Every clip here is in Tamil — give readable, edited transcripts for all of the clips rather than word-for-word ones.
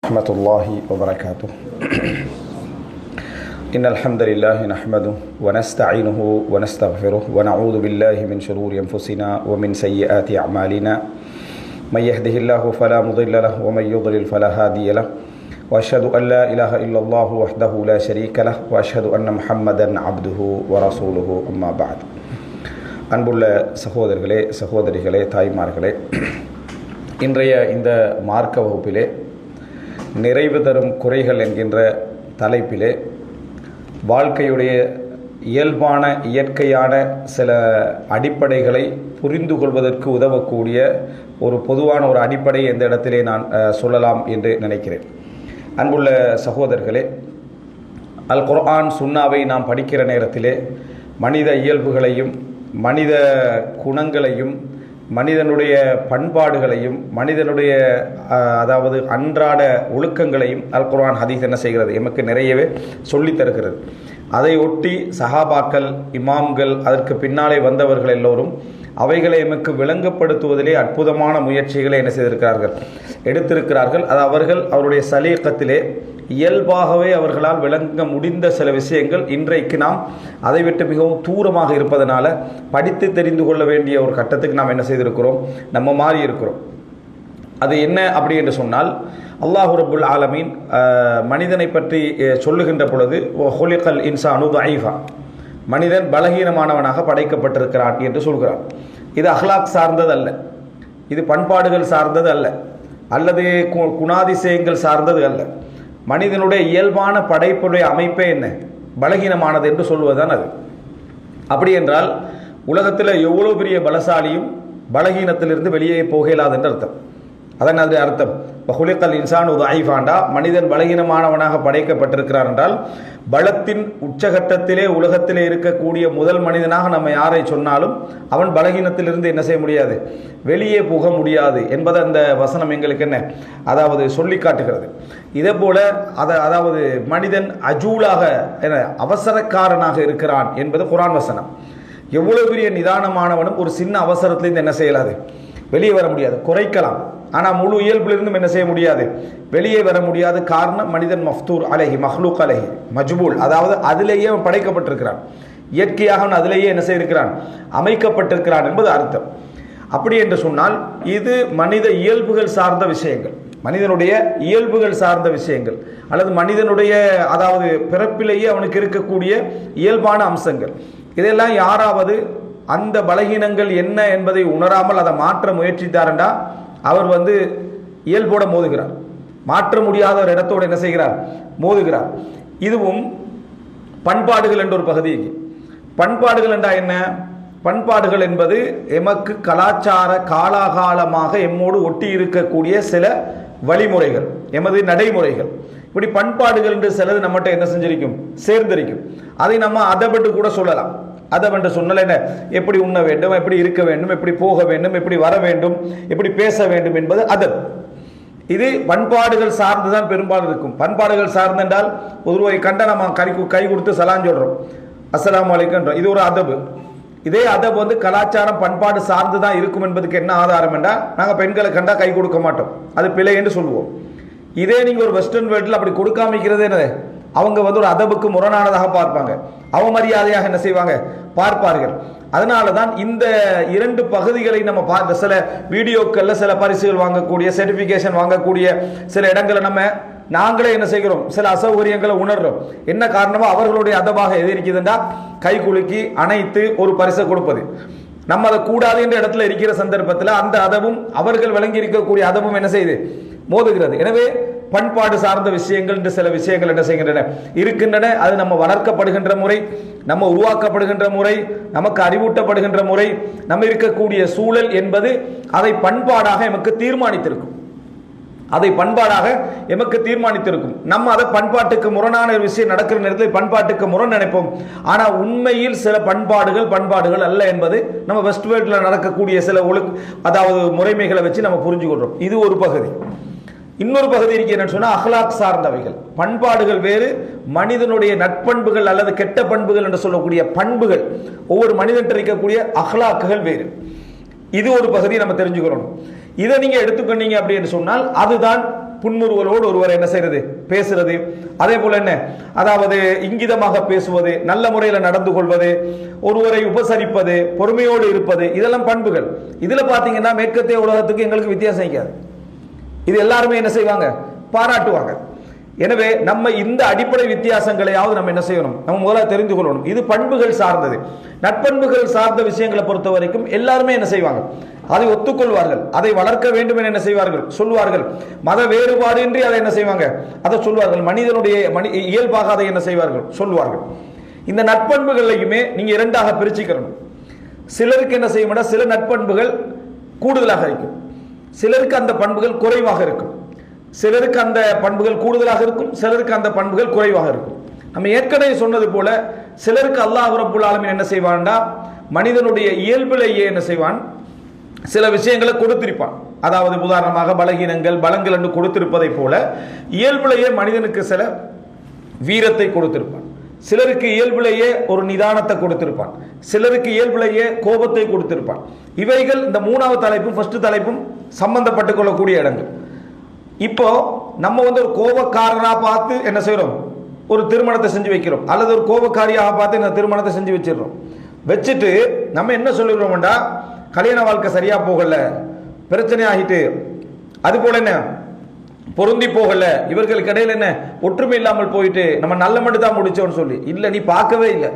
ورحمة الله وبركاته. إن الحمد لله نحمده ونستعينه ونستغفره ونعوذ بالله من شرور أنفسنا ومن سيئات أعمالنا من يهده الله فلا مضل له ومن يضلل فلا هادي له وأشهد أن لا إله إلا الله وحده لا شريك له وأشهد أن محمدا عبده ورسوله أما بعد. அன்புள்ள சகோதரர்களே, சகோதரிகளே, தாய்மார்களே, இன்றைய இந்த மார்க்க வகுப்பிலே நிறைவு தரும் குறைகள் என்கின்ற தலைப்பிலே வாழ்க்கையுடைய இயல்பான இயற்கையான சில அடிப்படைகளை புரிந்து கொள்வதற்கு உதவக்கூடிய ஒரு பொதுவான ஒரு அடிப்படை எந்த இடத்திலே நான் சொல்லலாம் என்று நினைக்கிறேன். அன்புள்ள சகோதரர்களே, அல் குர்ஆன் சுன்னாவை நாம் படிக்கிற நேரத்திலே மனித இயல்புகளையும் மனித குணங்களையும் மனிதனுடைய பண்பாடுகளையும் மனிதனுடைய அதாவது அன்றாட ஒழுக்கங்களையும் அல் குர்ஆன் ஹதீஸ் என்ன செய்கிறது, எமக்கு நிறையவே சொல்லித் தருகிறது. அதை ஒட்டி சஹாபாக்கள், இமாம்கள், அதற்கு பின்னாலே வந்தவர்கள் எல்லோரும் அவைகளை எமக்கு விளங்கப்படுத்துவதிலே அற்புதமான முயற்சிகளை என்ன செய்திருக்கிறார்கள், எடுத்திருக்கிறார்கள். அது அவர்கள் அவருடைய சலீகத்திலே இயல்பாகவே அவர்களால் விளங்க முடிந்த சில விஷயங்கள் இன்றைக்கு நாம் அதை விட்டு மிகவும் தூரமாக இருப்பதனால படித்து தெரிந்து கொள்ள வேண்டிய ஒரு கட்டத்துக்கு நாம் என்ன செய்திருக்கிறோம், நம்ம மாறி இருக்கிறோம். அது என்ன அப்படி என்று சொன்னால், அல்லாஹு ரப்புல் ஆலமீன் மனிதனை பற்றி சொல்லுகின்ற பொழுது ஹுலிகல் இன்சானு தஈஃபா, மனிதன் பலகீனமானவனாக படைக்கப்பட்டிருக்கிறான் என்று சொல்கிறான். இது அஹ்லாக் சார்ந்தது அல்ல, இது பண்பாடுகள் சார்ந்தது அல்ல, அல்லது குணாதிசயங்கள் சார்ந்தது அல்ல. மனிதனுடைய இயல்பான படைப்புடைய அமைப்பே என்ன, பலகீனமானது என்று சொல்வதுதான் அது. அப்படி என்றால் உலகத்தில் எவ்வளோ பெரிய பலசாலியும் பலகீனத்திலிருந்து வெளியே போக இயலாது என்று அர்த்தம். அதன் அதனுடைய அர்த்தம் ஹுலிகல் இன்சானு தஈஃபாண்டா, மனிதன் பலகீனமானவனாக படைக்கப்பட்டிருக்கிறார் என்றால் பலத்தின் உச்சகட்டத்திலே உலகத்திலே இருக்கக்கூடிய முதல் மனிதனாக நம்ம யாரை சொன்னாலும் அவன் பலகீனத்திலிருந்து என்ன செய்ய முடியாது, வெளியே போக முடியாது என்பதை அந்த வசனம் எங்களுக்கு என்ன அதாவது சொல்லி காட்டுகிறது. இதே போல அதாவது மனிதன் அஜூலாக அவசரக்காரனாக இருக்கிறான் என்பது குர்ஆன் வசனம். எவ்வளவு பெரிய நிதானமானவனும் ஒரு சின்ன அவசரத்திலிருந்து என்ன செய்யலாது, வெளியே வர முடியாது. குறைக்கலாம், ஆனால் முழு இயல்பிலிருந்தும் என்ன செய்ய முடியாது, வெளியே வர முடியாது. காரணம், மனிதன் மஃப்தூர் அலைஹி, மஹ்லூக் அலைஹி, மஜ்பூல், அதாவது அதிலேயே அவன் படைக்கப்பட்டிருக்கிறான், இயற்கையாக அவன் அதிலேயே என்ன செய்திருக்கிறான், அமைக்கப்பட்டிருக்கிறான் என்பது அர்த்தம். அப்படி என்று சொன்னால் இது மனித இயல்புகள் சார்ந்த விஷயங்கள், மனிதனுடைய இயல்புகள் சார்ந்த விஷயங்கள், அல்லது மனிதனுடைய அதாவது பிறப்பிலேயே அவனுக்கு இருக்கக்கூடிய இயல்பான அம்சங்கள். இதெல்லாம் யாராவது அந்த பலகீனங்கள் என்ன என்பதை உணராமல் அதை மாற்ற முயற்சித்தாரண்டா அவர் இயல்போட மோதுகிறார், மாற்ற முடியாத ஒரு இடத்தோடு என்ன செய்கிறார், மோதுகிறார். இதுவும் பண்பாடுகள் என்ற ஒரு பகுதி. பண்பாடுகள் என்றா என்ன? பண்பாடுகள் என்பது எமக்கு கலாச்சார காலாகாலமாக எம்மோடு ஒட்டி இருக்கக்கூடிய சில வழிமுறைகள், எமது நடைமுறைகள். இப்படி பண்பாடுகள் என்று சிலது நம்மகிட்ட என்ன செஞ்சிருக்கும், சேர்ந்திருக்கும். அதை நம்ம அதபட்டு கூட சொல்லலாம். அதப் என்று சொன்னால் என்ன, எப்படி உண்ண வேண்டும், எப்படி இருக்க வேண்டும், எப்படி போக வேண்டும், எப்படி வர வேண்டும், எப்படி பேச வேண்டும் என்பது அதப். இது பண்பாடுகள் சார்ந்துதான் பெரும்பாலும் இருக்கும். பண்பாடுகள் சார்ந்தென்றால் ஒருவரை கண்ட நம்ம கை கொடுத்து சலான் சொல்றோம், அஸ்ஸலாமு அலைக்கும், இது ஒரு அதபு. இதே அதப் கலாச்சாரம் பண்பாடு சார்ந்துதான் இருக்கும் என்பதுக்கு என்ன ஆதாரம் என்றால், நாங்கள் பெண்களை கண்டா கை கொடுக்க மாட்டோம், அது பிழை என்று சொல்லுவோம். இதே நீங்க ஒரு வெஸ்டர்ன் வேர்ல்டில் அப்படி கொடுக்காமிக்கிறது என்னது, அவங்க ஒரு அதபுக்கு முரணானதாக பார்ப்பாங்க, அவமரியாதையாக என்ன செய்வாங்க, பார்ப்பார்கள். அதனால தான் இந்த இரண்டு பகுதிகளை நம்ம பார்த்த சில வீடியோக்கள்ல சில பரிசுகள் வாங்கக்கூடிய, சர்டிபிகேஷன் வாங்கக்கூடிய சில இடங்களை நாங்களே என்ன செய்கிறோம், சில அசௌகரியங்களை உணர்றோம். என்ன காரணமோ அவர்களுடைய அதபாக எது இருக்குதுன்னா, கை குலுக்கி அணைத்து ஒரு பரிசை கொடுப்பது. நம்ம அதை கூடாது என்ற இடத்துல இருக்கிற சந்தர்ப்பத்தில் அந்த அதவும் அவர்கள் விளங்கி இருக்கக்கூடிய அதவும் என்ன செய்யுது, மோதுகிறது. எனவே பண்பாடு சார்ந்த விஷயங்கள் என்று சில விஷயங்கள் என்ன செய்கின்றன, இருக்கின்றன. அது நம்ம வளர்க்கப்படுகின்ற முறை, நம்ம உருவாக்கப்படுகின்ற முறை, நமக்கு அறிவூட்டப்படுகின்ற முறை, நம்ம இருக்கக்கூடிய சூழல் என்பது அதை பண்பாடாக எமக்கு தீர்மானித்திருக்கும், அதை பண்பாடாக எமக்கு தீர்மானித்திருக்கும். நம்ம அதை பண்பாட்டுக்கு முரணான ஒரு விஷயம் நடக்கிற நேரத்தில் பண்பாட்டுக்கு முரண் நினைப்போம். ஆனால் உண்மையில் சில பண்பாடுகள் அல்ல என்பது நம்ம வெஸ்ட் வேர்ல்டில் நடக்கக்கூடிய சில அதாவது முறைமைகளை வச்சு நம்ம புரிஞ்சுக்கொள்றோம். இது ஒரு பகுதி. இன்னொரு பகுதி இருக்கு, என்னன்னு சொன்னா அஹ்லாக் சார்ந்தவைகள். பண்பாடுகள் வேறு, மனிதனுடைய நட்பண்புகள் அல்லது கெட்ட பண்புகள் என்று சொல்லக்கூடிய பண்புகள், ஒவ்வொரு மனிதன் இருக்கக்கூடிய அஹ்லாக்குகள் வேறு. இது ஒரு பகுதியை நம்ம தெரிஞ்சுக்கிறோம். இதை நீங்க எடுத்துக்கொண்டீங்க அப்படின்னு சொன்னால் அதுதான் புன்முறுவலோடு ஒருவர் என்ன செய்யறது, பேசுறது. அதே போல என்ன, அதாவது இங்கிதமாக பேசுவது, நல்ல முறையில் நடந்து கொள்வது, ஒருவரை உபசரிப்பது, பொறுமையோடு இருப்பது, இதெல்லாம் பண்புகள். இதுல பாத்தீங்கன்னா மேற்கத்திய உலகத்துக்கு எங்களுக்கு வித்தியாசம் இருக்காது. இது எல்லாருமே என்ன செய்வாங்க, பாராட்டுவாங்க. எனவே நம்ம இந்த அடிப்படை வித்தியாசங்களையாவது நம்ம என்ன செய்யணும், நம்ம முதல்ல தெரிந்து கொள்ளணும். இது பண்புகள் சார்ந்தது. நட்பண்புகள் சார்ந்த விஷயங்களை பொறுத்த வரைக்கும் எல்லாருமே என்ன செய்வாங்க, அதை ஒத்துக்கொள்வார்கள். அதை வளர்க்க வேண்டும் என என்ன செய்வார்கள், சொல்வார்கள். மத வேறுபாடு இன்றி அதை என்ன செய்வாங்க, அதை சொல்வார்கள். மனிதனுடைய இயல்பாக அதை என்ன செய்வார்கள், சொல்வார்கள். இந்த நட்பண்புகளையுமே நீங்க இரண்டாக பிரிச்சுக்கணும். சிலருக்கு என்ன செய்யும், சில நட்பண்புகள் கூடுதலாக இருக்கும், சிலருக்கு அந்த பண்புகள் குறைவாக இருக்கும். சிலருக்கு அந்த பண்புகள் கூடுதலாக இருக்கும், சிலருக்கு அந்த பண்புகள் குறைவாக இருக்கும். நம்ம ஏற்கனவே சொன்னது போல சிலருக்கு அல்லாஹ் ரப்புல் ஆலமீன் என்ன செய்வான்டா, மனிதனுடைய இயல்பிலேயே என்ன செய்வான், சில விஷயங்களை கொடுத்திருப்பான். அதாவது உதாரணமாக பலகீனங்கள் பலங்கள் என்று கொடுத்திருப்பதை போல இயல்பிலேயே மனிதனுக்கு சில வீரத்தை கொடுத்திருப்பான். சிலருக்கு இயல்பிலேயே ஒரு நிதானத்தை கொடுத்திருப்பான், சிலருக்கு இயல்பிலேயே கோபத்தை கொடுத்திருப்பான். இவைகள் இந்த மூணாவது தலைப்பும் ஃபர்ஸ்ட் தலைப்பும் சம்பந்தப்பட்டுக் கொள்ளக்கூடிய இடங்கள். இப்போ நம்ம ஒரு கோபக்காரராக பார்த்து என்ன செய்யறோம், ஒரு திருமணத்தை செஞ்சு வைக்கிறோம், அல்லது ஒரு கோபக்காரியாக பார்த்து இந்த திருமணத்தை செஞ்சு வச்சிடறோம். வச்சுட்டு நம்ம என்ன சொல்லிடுறோம்டா, கல்யாண வாழ்க்கை சரியா போகல, பிரச்சனை ஆகிட்டு, அது போல என்ன பொருந்தி போகல, இவர்களுக்கு இடையில என்ன ஒற்றுமை இல்லாமல் போயிட்டு நம்ம நல்ல மட்டும் தான் முடிச்சோம்னு சொல்லி. இல்ல, நீ பார்க்கவே இல்லை,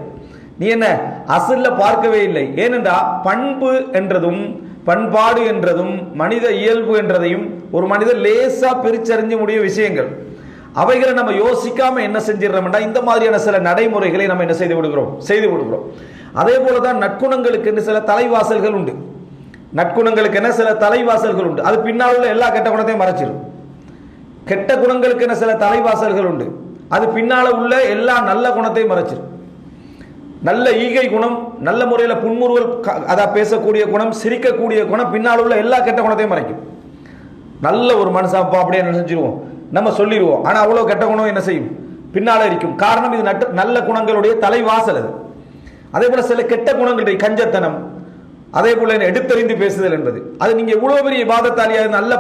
நீ என்ன அசல்ல பார்க்கவே இல்லை. ஏனென்றா பண்பு என்றதும் பண்பாடு என்றதும் மனித இயல்பு என்றதையும் ஒரு மனிதர் லேசா பிரிச்சறிஞ்சு முடிய விஷயங்கள். அவைகளை நம்ம யோசிக்காம என்ன செஞ்சிடறோம்டா, இந்த மாதிரியான சில நடைமுறைகளை நம்ம என்ன செய்து விடுகிறோம். அதே போலதான் நற்குணங்களுக்கு என்று சில தலைவாசல்கள் உண்டு. நற்குணங்களுக்கு என்ன சில தலைவாசல்கள் உண்டு, அது பின்னால் உள்ள எல்லா கெட்ட குணத்தையும் மறைச்சிடும். கெட்ட குணங்களுக்கு என்ன சில தலைவாசல்கள் உண்டு, அது பின்னால உள்ள எல்லா நல்ல குணத்தையும் மறைச்சிடும். நல்ல ஈகை குணம், நல்ல முறையில் புன்முறுவல் அதான் பேசக்கூடிய குணம், சிரிக்கக்கூடிய குணம் பின்னால் உள்ள எல்லா கெட்ட குணத்தையும் மறைக்கும். நல்ல ஒரு மனசாப்பா அப்படியே என்ன செஞ்சிருவோம், நம்ம சொல்லிடுவோம். ஆனா அவ்வளவு கெட்ட குணம் என்ன செய்யும், பின்னால இருக்கும். காரணம் இது நல்ல குணங்களுடைய தலைவாசல் அது. அதே போல சில கெட்ட குணங்களுடைய கஞ்சத்தனம், அதே போல எடுத்தறிந்து பேசுதல் என்பது, அது நீங்க எவ்வளவு பெரிய இபாதத்தாலியாக நல்ல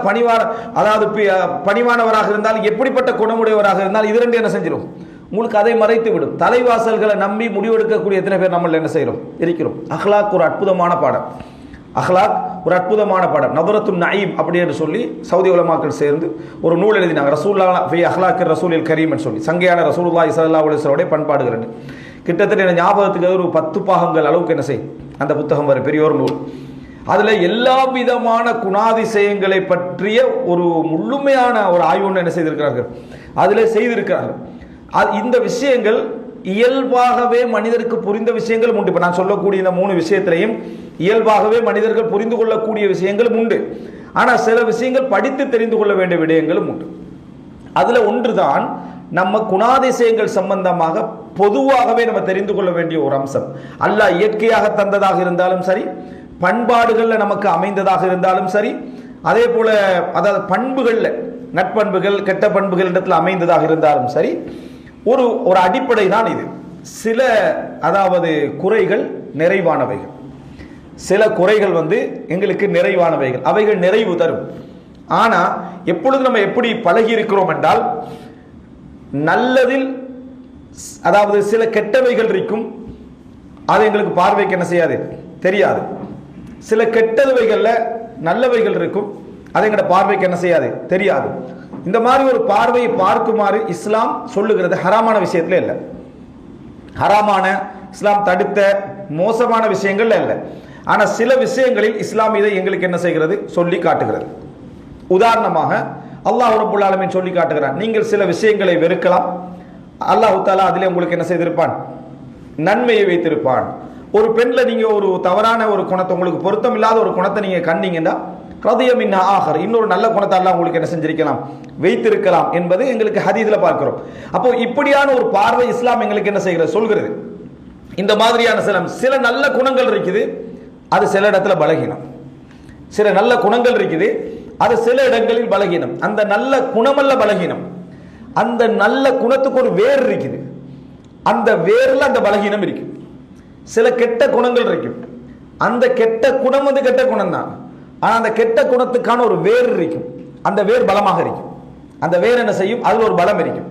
பணிவானவராக இருந்தால், எப்படிப்பட்ட குணமுடையவராக இருந்தால், இது ரெண்டு என்ன செஞ்சிடும், உங்களுக்கு அதை மறைத்து விடும். தலைவாசல்களை நம்பி முடிவெடுக்கக்கூடிய எத்தனை பேர் நம்ம என்ன செய்யறோம், இருக்கிறோம். அஹ்லாக் ஒரு அற்புதமான பாடம். அஹ்லாக் ஒரு அற்புதமான பாடம். நதரத்துன் நயீம் அப்படி என்று சொல்லி சவுதி உலமாக்கள் சேர்ந்து ஒரு நூல் எழுதினாங்க, ரசூலுல்லாஹ் ஃபி அஹ்லாக்கிர் ரசூலில் கரீம் சொல்லி, சங்கையான ரசூலுல்லாஹி ஸல்லல்லாஹு அலைஹி வஸல்லம் பண்பாடுகள். கிட்டத்தட்ட என்ன ஞாபகத்துக்கு ஒரு 10 பாகங்கள் அளவுக்கு என்ன செய்யும் அந்த புத்தகம் வரும், பெரிய ஒரு நூல். அதுல எல்லா விதமான குணாதிசயங்களை பற்றிய ஒரு முழுமையான ஒரு ஆய்வு என்ன செய்திருக்கிறார்கள், அதுல செய்திருக்கிறார்கள். இந்த விஷயங்கள் இயல்பாகவே மனிதருக்கு புரிந்த விஷயங்களும் உண்டு. இப்ப நான் சொல்லக்கூடிய இந்த 3 விஷயத்திலையும் இயல்பாகவே மனிதர்கள் புரிந்து கொள்ளக்கூடிய விஷயங்களும் உண்டு. ஆனா சில விஷயங்கள் படித்து தெரிந்து கொள்ள வேண்டிய விடயங்களும் உண்டு. அதுல ஒன்றுதான் நம்ம குணாதிசயங்கள் சம்பந்தமாக பொதுவாகவே நம்ம தெரிந்து கொள்ள வேண்டிய ஒரு அம்சம். அல்லாஹ் இயற்கையாக தந்ததாக இருந்தாலும் சரி, பண்பாடுகள்ல நமக்கு அமைந்ததாக இருந்தாலும் சரி, அதே போல அதாவது பண்புகள்ல நட்பண்புகள் கெட்ட பண்புகள் இடத்துல அமைந்ததாக இருந்தாலும் சரி, ஒரு ஒரு அடிப்படை தான் இது. சில அதாவது குறைகள் நிறைவானவைகள், சில குறைகள் எங்களுக்கு நிறைவானவைகள், அவைகள் நிறைவு தரும். ஆனா எப்பொழுது நம்ம எப்படி பழகி இருக்கிறோம் என்றால், நல்லதில் அதாவது சில கெட்டவைகள் இருக்கும், அது எங்களுக்கு பார்வைக்கு என்ன செய்யாது, தெரியாது. சில கெட்டவைகள்ல நல்லவைகள் இருக்கும், அது எங்களோட பார்வைக்கு என்ன செய்யாது, தெரியாது. இந்த மாதிரி ஒரு பார்வையை பார்க்குமாறு இஸ்லாம் சொல்லுகிறது ஹராமான விஷயத்துல இல்லை. ஹராமான இஸ்லாம் தடுத்த மோசமான விஷயங்கள்ல இல்லை. ஆனா சில விஷயங்களில் இஸ்லாம் இதை எங்களுக்கு என்ன செய்கிறது, சொல்லி காட்டுகிறது. உதாரணமாக அல்லாஹ் ரப்பல் ஆலமீன் சொல்லி காட்டுகிறான், நீங்கள் சில விஷயங்களை வெறுக்கலாம், அல்லாஹ் தஆலா அதிலே உங்களுக்கு என்ன செய்திருப்பான், நன்மையை வைத்திருப்பான். ஒரு பெண்ல நீங்க ஒரு தவறான ஒரு குணத்தை, உங்களுக்கு பொருத்தம் இல்லாத ஒரு குணத்தை நீங்க கண்டீங்கன்னா, ரதிய மின் ஆஹர், இன்னொரு நல்ல குணத்தை அல்லாஹ் உங்களுக்கு என்ன செஞ்சிருக்கலாம், வைத்திருக்கலாம் என்பது எங்களுக்கு ஹதீஸ்ல பார்க்கிறோம். அப்போ இப்படியான ஒரு பார்வை இஸ்லாம் எங்களுக்கு என்ன செய்கிறது, சொல்கிறது. இந்த மாதிரியான சில நல்ல குணங்கள் இருக்குது, அது சில இடத்துல பலகீனம். சில நல்ல குணங்கள் இருக்குது, அது சில இடங்களில் பலகீனம். அந்த நல்ல குணமல்ல பலகீனம், அந்த நல்ல குணத்துக்கு ஒரு வேர் இருக்குது, அந்த வேர்ல அந்த பலகீனம் இருக்கு. சில கெட்ட குணங்கள் இருக்கும், அந்த கெட்ட குணம் கெட்ட குணம் தான். ஆனா அந்த கெட்ட குணத்துக்கான ஒரு வேர் இருக்கும், அந்த வேர் பலமாக இருக்கும். அந்த வேர் என்ன செய்யும், அதில் ஒரு பலம் இருக்கும்.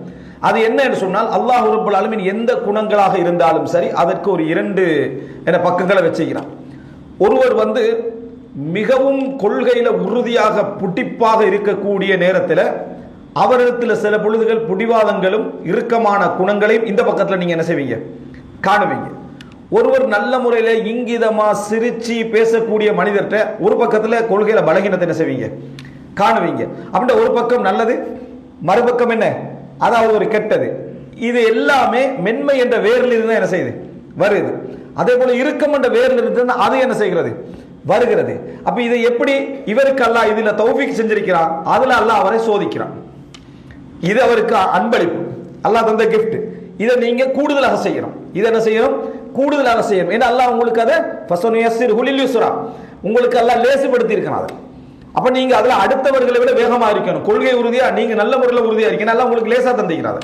அது என்ன என்று சொன்னால், அல்லாஹ் ரப்பல் ஆலமீன் எந்த குணங்களாக இருந்தாலும் சரி அதற்கு ஒரு 2 பக்கங்களை வச்சுக்கிறான். ஒருவர் மிகவும் கொள்கையில உறுதியாக புட்டிப்பாக இருக்கக்கூடிய நேரத்தில் அவரிடத்தில் சில பொழுதுகள் புடிவாதங்களும் இறுக்கமான குணங்களையும் இந்த பக்கத்தில் நீங்க என்ன செய்வீங்க, காணுவீங்க. ஒருவர் நல்ல முறையில இங்கிதமா சிரிச்சு பேசக்கூடிய மனிதர்கிட்ட ஒரு பக்கத்துல கொள்கையில பலகீனத்தை என்ன செய்வீங்க, காணுவீங்க. அப்படின்ற ஒரு பக்கம் நல்லது, மறுபக்கம் என்ன, அதாவது ஒரு கெட்டது. இது எல்லாமே மென்மை என்ற வேரில் இருந்து என்ன செய்யுது, வருது. அதே போல இறுக்கம் என்ற வேரில் இருந்து அது என்ன செய்கிறது, வருகிறது. அப்ப இதை எப்படி இவருக்கு அல்லாஹ் இதுல தௌஃபீக் செஞ்சிருக்கிறான், அதுல அல்லாஹ் அவரை சோதிக்கிறான். இது அவருக்கு அன்பளிப்பு, அல்லாஹ் தந்த கிஃப்ட். இதை நீங்க கூடுதலாக செய்யணும். இதை என்ன செய்யணும், கூடுதலாக செய்யணும். ஏன்னா அல்லாஹ் உங்களுக்கு அதை உங்களுக்கு அல்லாஹ் லேசுபடுத்தி இருக்கிறான். அப்ப நீங்க அதுல அடுத்தவர்களை விட வேகமா இருக்கணும். கொள்கை உறுதியா நீங்க நல்ல முறையில் உறுதியா இருக்கணும். அல்லாஹ் உங்களுக்கு லேசா தந்திருக்கிறார்,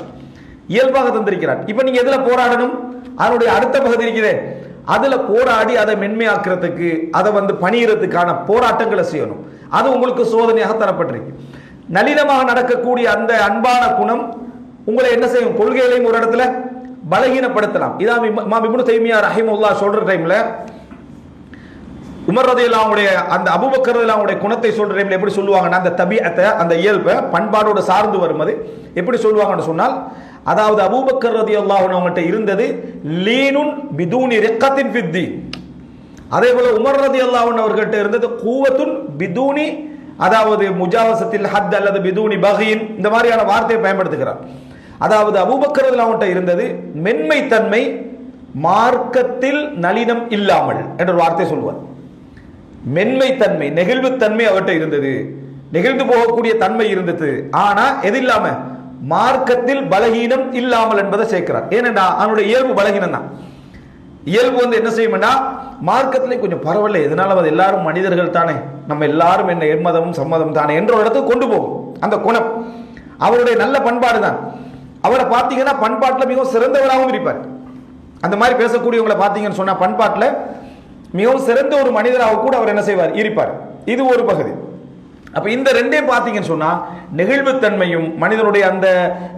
இயல்பாக தந்திருக்கிறார். இப்ப நீங்க எதுல போராடணும், அதனுடைய அடுத்த பகுதி இருக்கிறதே அதுல போராடி அதை மென்மையாக்குறதுக்கு, அதை பணியறதுக்கான போராட்டங்களை செய்யணும். அது உங்களுக்கு சோதனையாக தரப்பட்டிருக்கு. நளினமாக நடக்கக்கூடிய அந்த அன்பான குணம் உங்களை என்ன செய்யும், கொள்கைகளையும் ஒரு இடத்துல பலகீனப்படுத்தலாம். இதான் இமாம் இப்னு தைமியா ரஹிமஹுல்லாஹ் சொல்ற டைம்ல உமர் ரலியல்லாஹு அன்ஹுடைய அந்த அபூபக்கர் ரலியல்லாஹு அன்ஹுடைய குணத்தை சொல்ற டைம்ல எப்படி சொல்லுவாங்கன்னா, அந்த தபீஅத்தை, அந்த இயல்பை பண்பாடோடு சார்ந்து வருவது எப்படி சொல்லுவாங்கன்னு சொன்னால், அதாவது அபூபக்கர் ரலியல்லாஹு அன்ஹு அவங்கள்ட்ட இருந்தது லீனுன் பிதூனி ரிக்கத்தின் ஃபித்தீன். அதே போல உமர் ரலியல்லாஹு அன்ஹு அவர்கள்ட்ட இருந்தது குவத்துன் பிதூனி, அதாவது முஜாவசத்தில் ஹத் அல்லது பிதூனி பகீன், இந்த மாதிரியான வார்த்தையை பயன்படுத்துகிறார். அதாவது அபூபக்கர் ரலியல்லாஹு அன்ஹு இருந்தது மென்மை தன்மை, மார்க்கத்தில் நளினம் இல்லாமல் என்ற ஒரு வார்த்தை சொல்வார். மென்மை தன்மை, நெகிழ்வு தன்மை அவர்கிட்ட இருந்தது, நெகிழ்ந்து போகக்கூடிய தன்மை இருந்தது. ஆனா எது இல்லாம, மார்க்கத்தில் பலகீனம் இல்லாமல் என்பதை சேர்க்கிறார். ஏனென்றா அவனுடைய இயல்பு பலகீனம் தான். இயல்பு என்ன செய்யும்னா, மார்க்கத்திலே கொஞ்சம் பரவாயில்ல, எதனால அது எல்லாரும் மனிதர்கள் தானே, நம்ம எல்லாரும் என்ன எம்மதமும் சம்மதம் தானே என்ற ஒரு இடத்துக்கு கொண்டு போகும். அந்த குணம் அவருடைய நல்ல பண்பாடு தான். அவரை பார்த்தீங்கன்னா பண்பாட்டில் மிகவும் சிறந்தவராகவும் இருப்பார். அந்த மாதிரி பேசக்கூடியவங்களை பார்த்தீங்கன்னு சொன்னா பண்பாட்டில் மிகவும் சிறந்த ஒரு மனிதராக கூட அவர் என்ன செய்வார், இருப்பார். இது ஒரு பகுதி. அப்ப இந்த ரெண்டே பார்த்தீங்கன்னு சொன்னா, நெகிழ்வுத்தன்மையும் மனிதனுடைய அந்த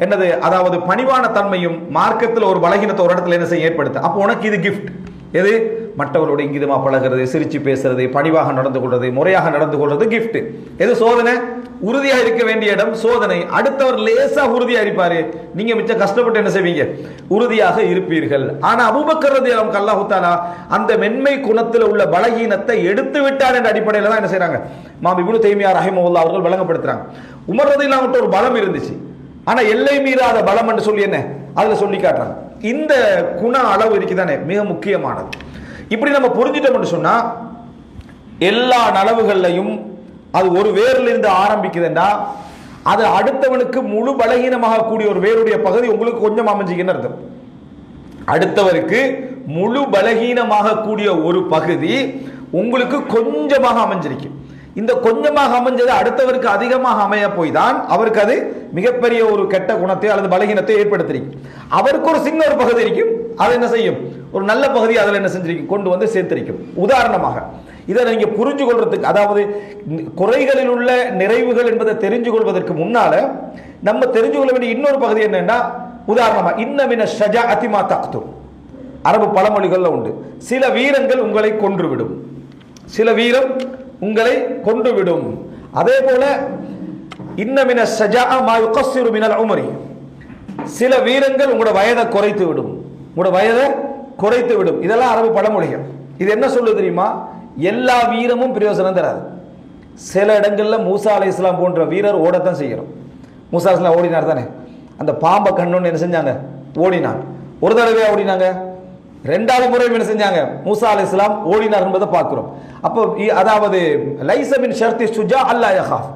என்னது, அதாவது பணிவான தன்மையும் மார்க்கத்தில் ஒரு பலகீனத்தை ஒரு இடத்துல என்ன செய்ய ஏற்படுத்த. அப்போ உனக்கு இது கிஃப்ட். எது, மற்றவரோட இங்கிதமா பழகிறது, சிரிச்சு பேசுறது, பணிவாக நடந்து கொள்றது, முறையாக நடந்து கொள்றது கிஃப்ட். எது சோதனை, உறுதியா இருக்க வேண்டிய இடம் சோதனை. அடுத்தவர் லேசா உறுதியா இருப்பாரு, நீங்க மிச்சம் கஷ்டப்பட்டு என்ன செய்வீங்க, உறுதியாக இருப்பீர்கள். ஆனா அபூபக்கர் ரலியல்லாஹு அன்ஹு அல்லாஹ் தஆலா அந்த மென்மை குணத்தில் உள்ள பலகீனத்தை எடுத்து விட்டார் என்ற அடிப்படையில் தான் என்ன செய்றாங்க, இமாம் இப்னு தைமியா ரஹிமஹுல்லாஹ் அவர்கள் விளங்கப்படுத்துறாங்க. உமர் ரலியல்லாஹு அன்ஹு ஒரு பலம் இருந்துச்சு, ஆனா எல்லை மீறாத பலம் என்று சொல்லி என்ன அதுல சொல்லி காட்டுறாங்க. இந்த குண அளவு இருக்குதானே மிக முக்கியமானது. இப்படி நம்ம புரிஞ்சிட்டோம்னு சொன்னா, எல்லா நலவுகள்லையும் அது ஒரு வேரில் இருந்து ஆரம்பிக்குதுன்னா அது அடுத்தவனுக்கு முழு பலகீனமாக கூடிய ஒரு வேருடைய பகுதி உங்களுக்கு கொஞ்சம் அமைஞ்சிக்கின்னு அர்த்தம். அடுத்தவருக்கு முழு பலகீனமாக கூடிய ஒரு பகுதி உங்களுக்கு கொஞ்சமாக அமைஞ்சிருக்கு. இந்த கொஞ்சமாக அமைஞ்சது அடுத்தவருக்கு அதிகமாக அமைய போய் தான் அவருக்கு அது மிகப்பெரிய ஒரு கெட்ட குணத்தை அல்லது பலகீனத்தை ஏற்படுத்திருக்கு. அவருக்கு ஒரு சின்ன ஒரு பகுதி இருக்கும், அது என்ன செய்யும், ஒரு நல்ல பகுதி அதில் என்ன செஞ்சிருக்கும், கொண்டு வந்து சேர்த்திருக்கும். உதாரணமாக இதை நீங்க புரிஞ்சு கொள்றதுக்கு, அதாவது குறைகளில் உள்ள நிறைவுகள் என்பதை தெரிஞ்சு கொள்வதற்கு முன்னால நம்ம தெரிஞ்சு கொள்ள வேண்டிய இன்னொரு பகுதி என்னன்னா, உதாரணமா இன்னமின ஷஜாஅத்தி மா தக்துல், அரபு பழமொழிகள்ல உண்டு, சில வீரங்கள் உங்களை கொன்றுவிடும், சில வீரம் உங்களை கொன்றுவிடும். அதே போல இன்னமின ஷஜாஅ மா யுகஸ்ஸிரு மினல் உம்ரி, சில வீரங்கள் உங்களோட வயதை குறைத்து விடும், உங்களோட வயதை குறைத்து விடும். இதெல்லாம் அரபு பழமொழிகள். இது என்ன சொல்லு தெரியுமா, எல்லா வீரமும் பிரயோஜனம் தராது. சில இடங்கள்ல மூசா அலைஹிஸ்ஸலாம் போன்ற வீரர் ஓடத்தான் செய்யணும். மூசா அலைஹிஸ்ஸலாம் ஓடினார் தானே, அந்த பாம்பை கண்ணோன்னு என்ன செஞ்சாங்க, ஓடினாங்க. ஒரு தடவை ஓடினாங்க, ரெண்டாவது முறை என்ன செஞ்சாங்க, மூசா அலைஹிஸ்ஸலாம் ஓடினார் என்பதை பார்க்கிறோம். அப்போ அதாவது லைஸ மின் ஷர்த்தி ஷுஜா அல்லா யகாஃப்,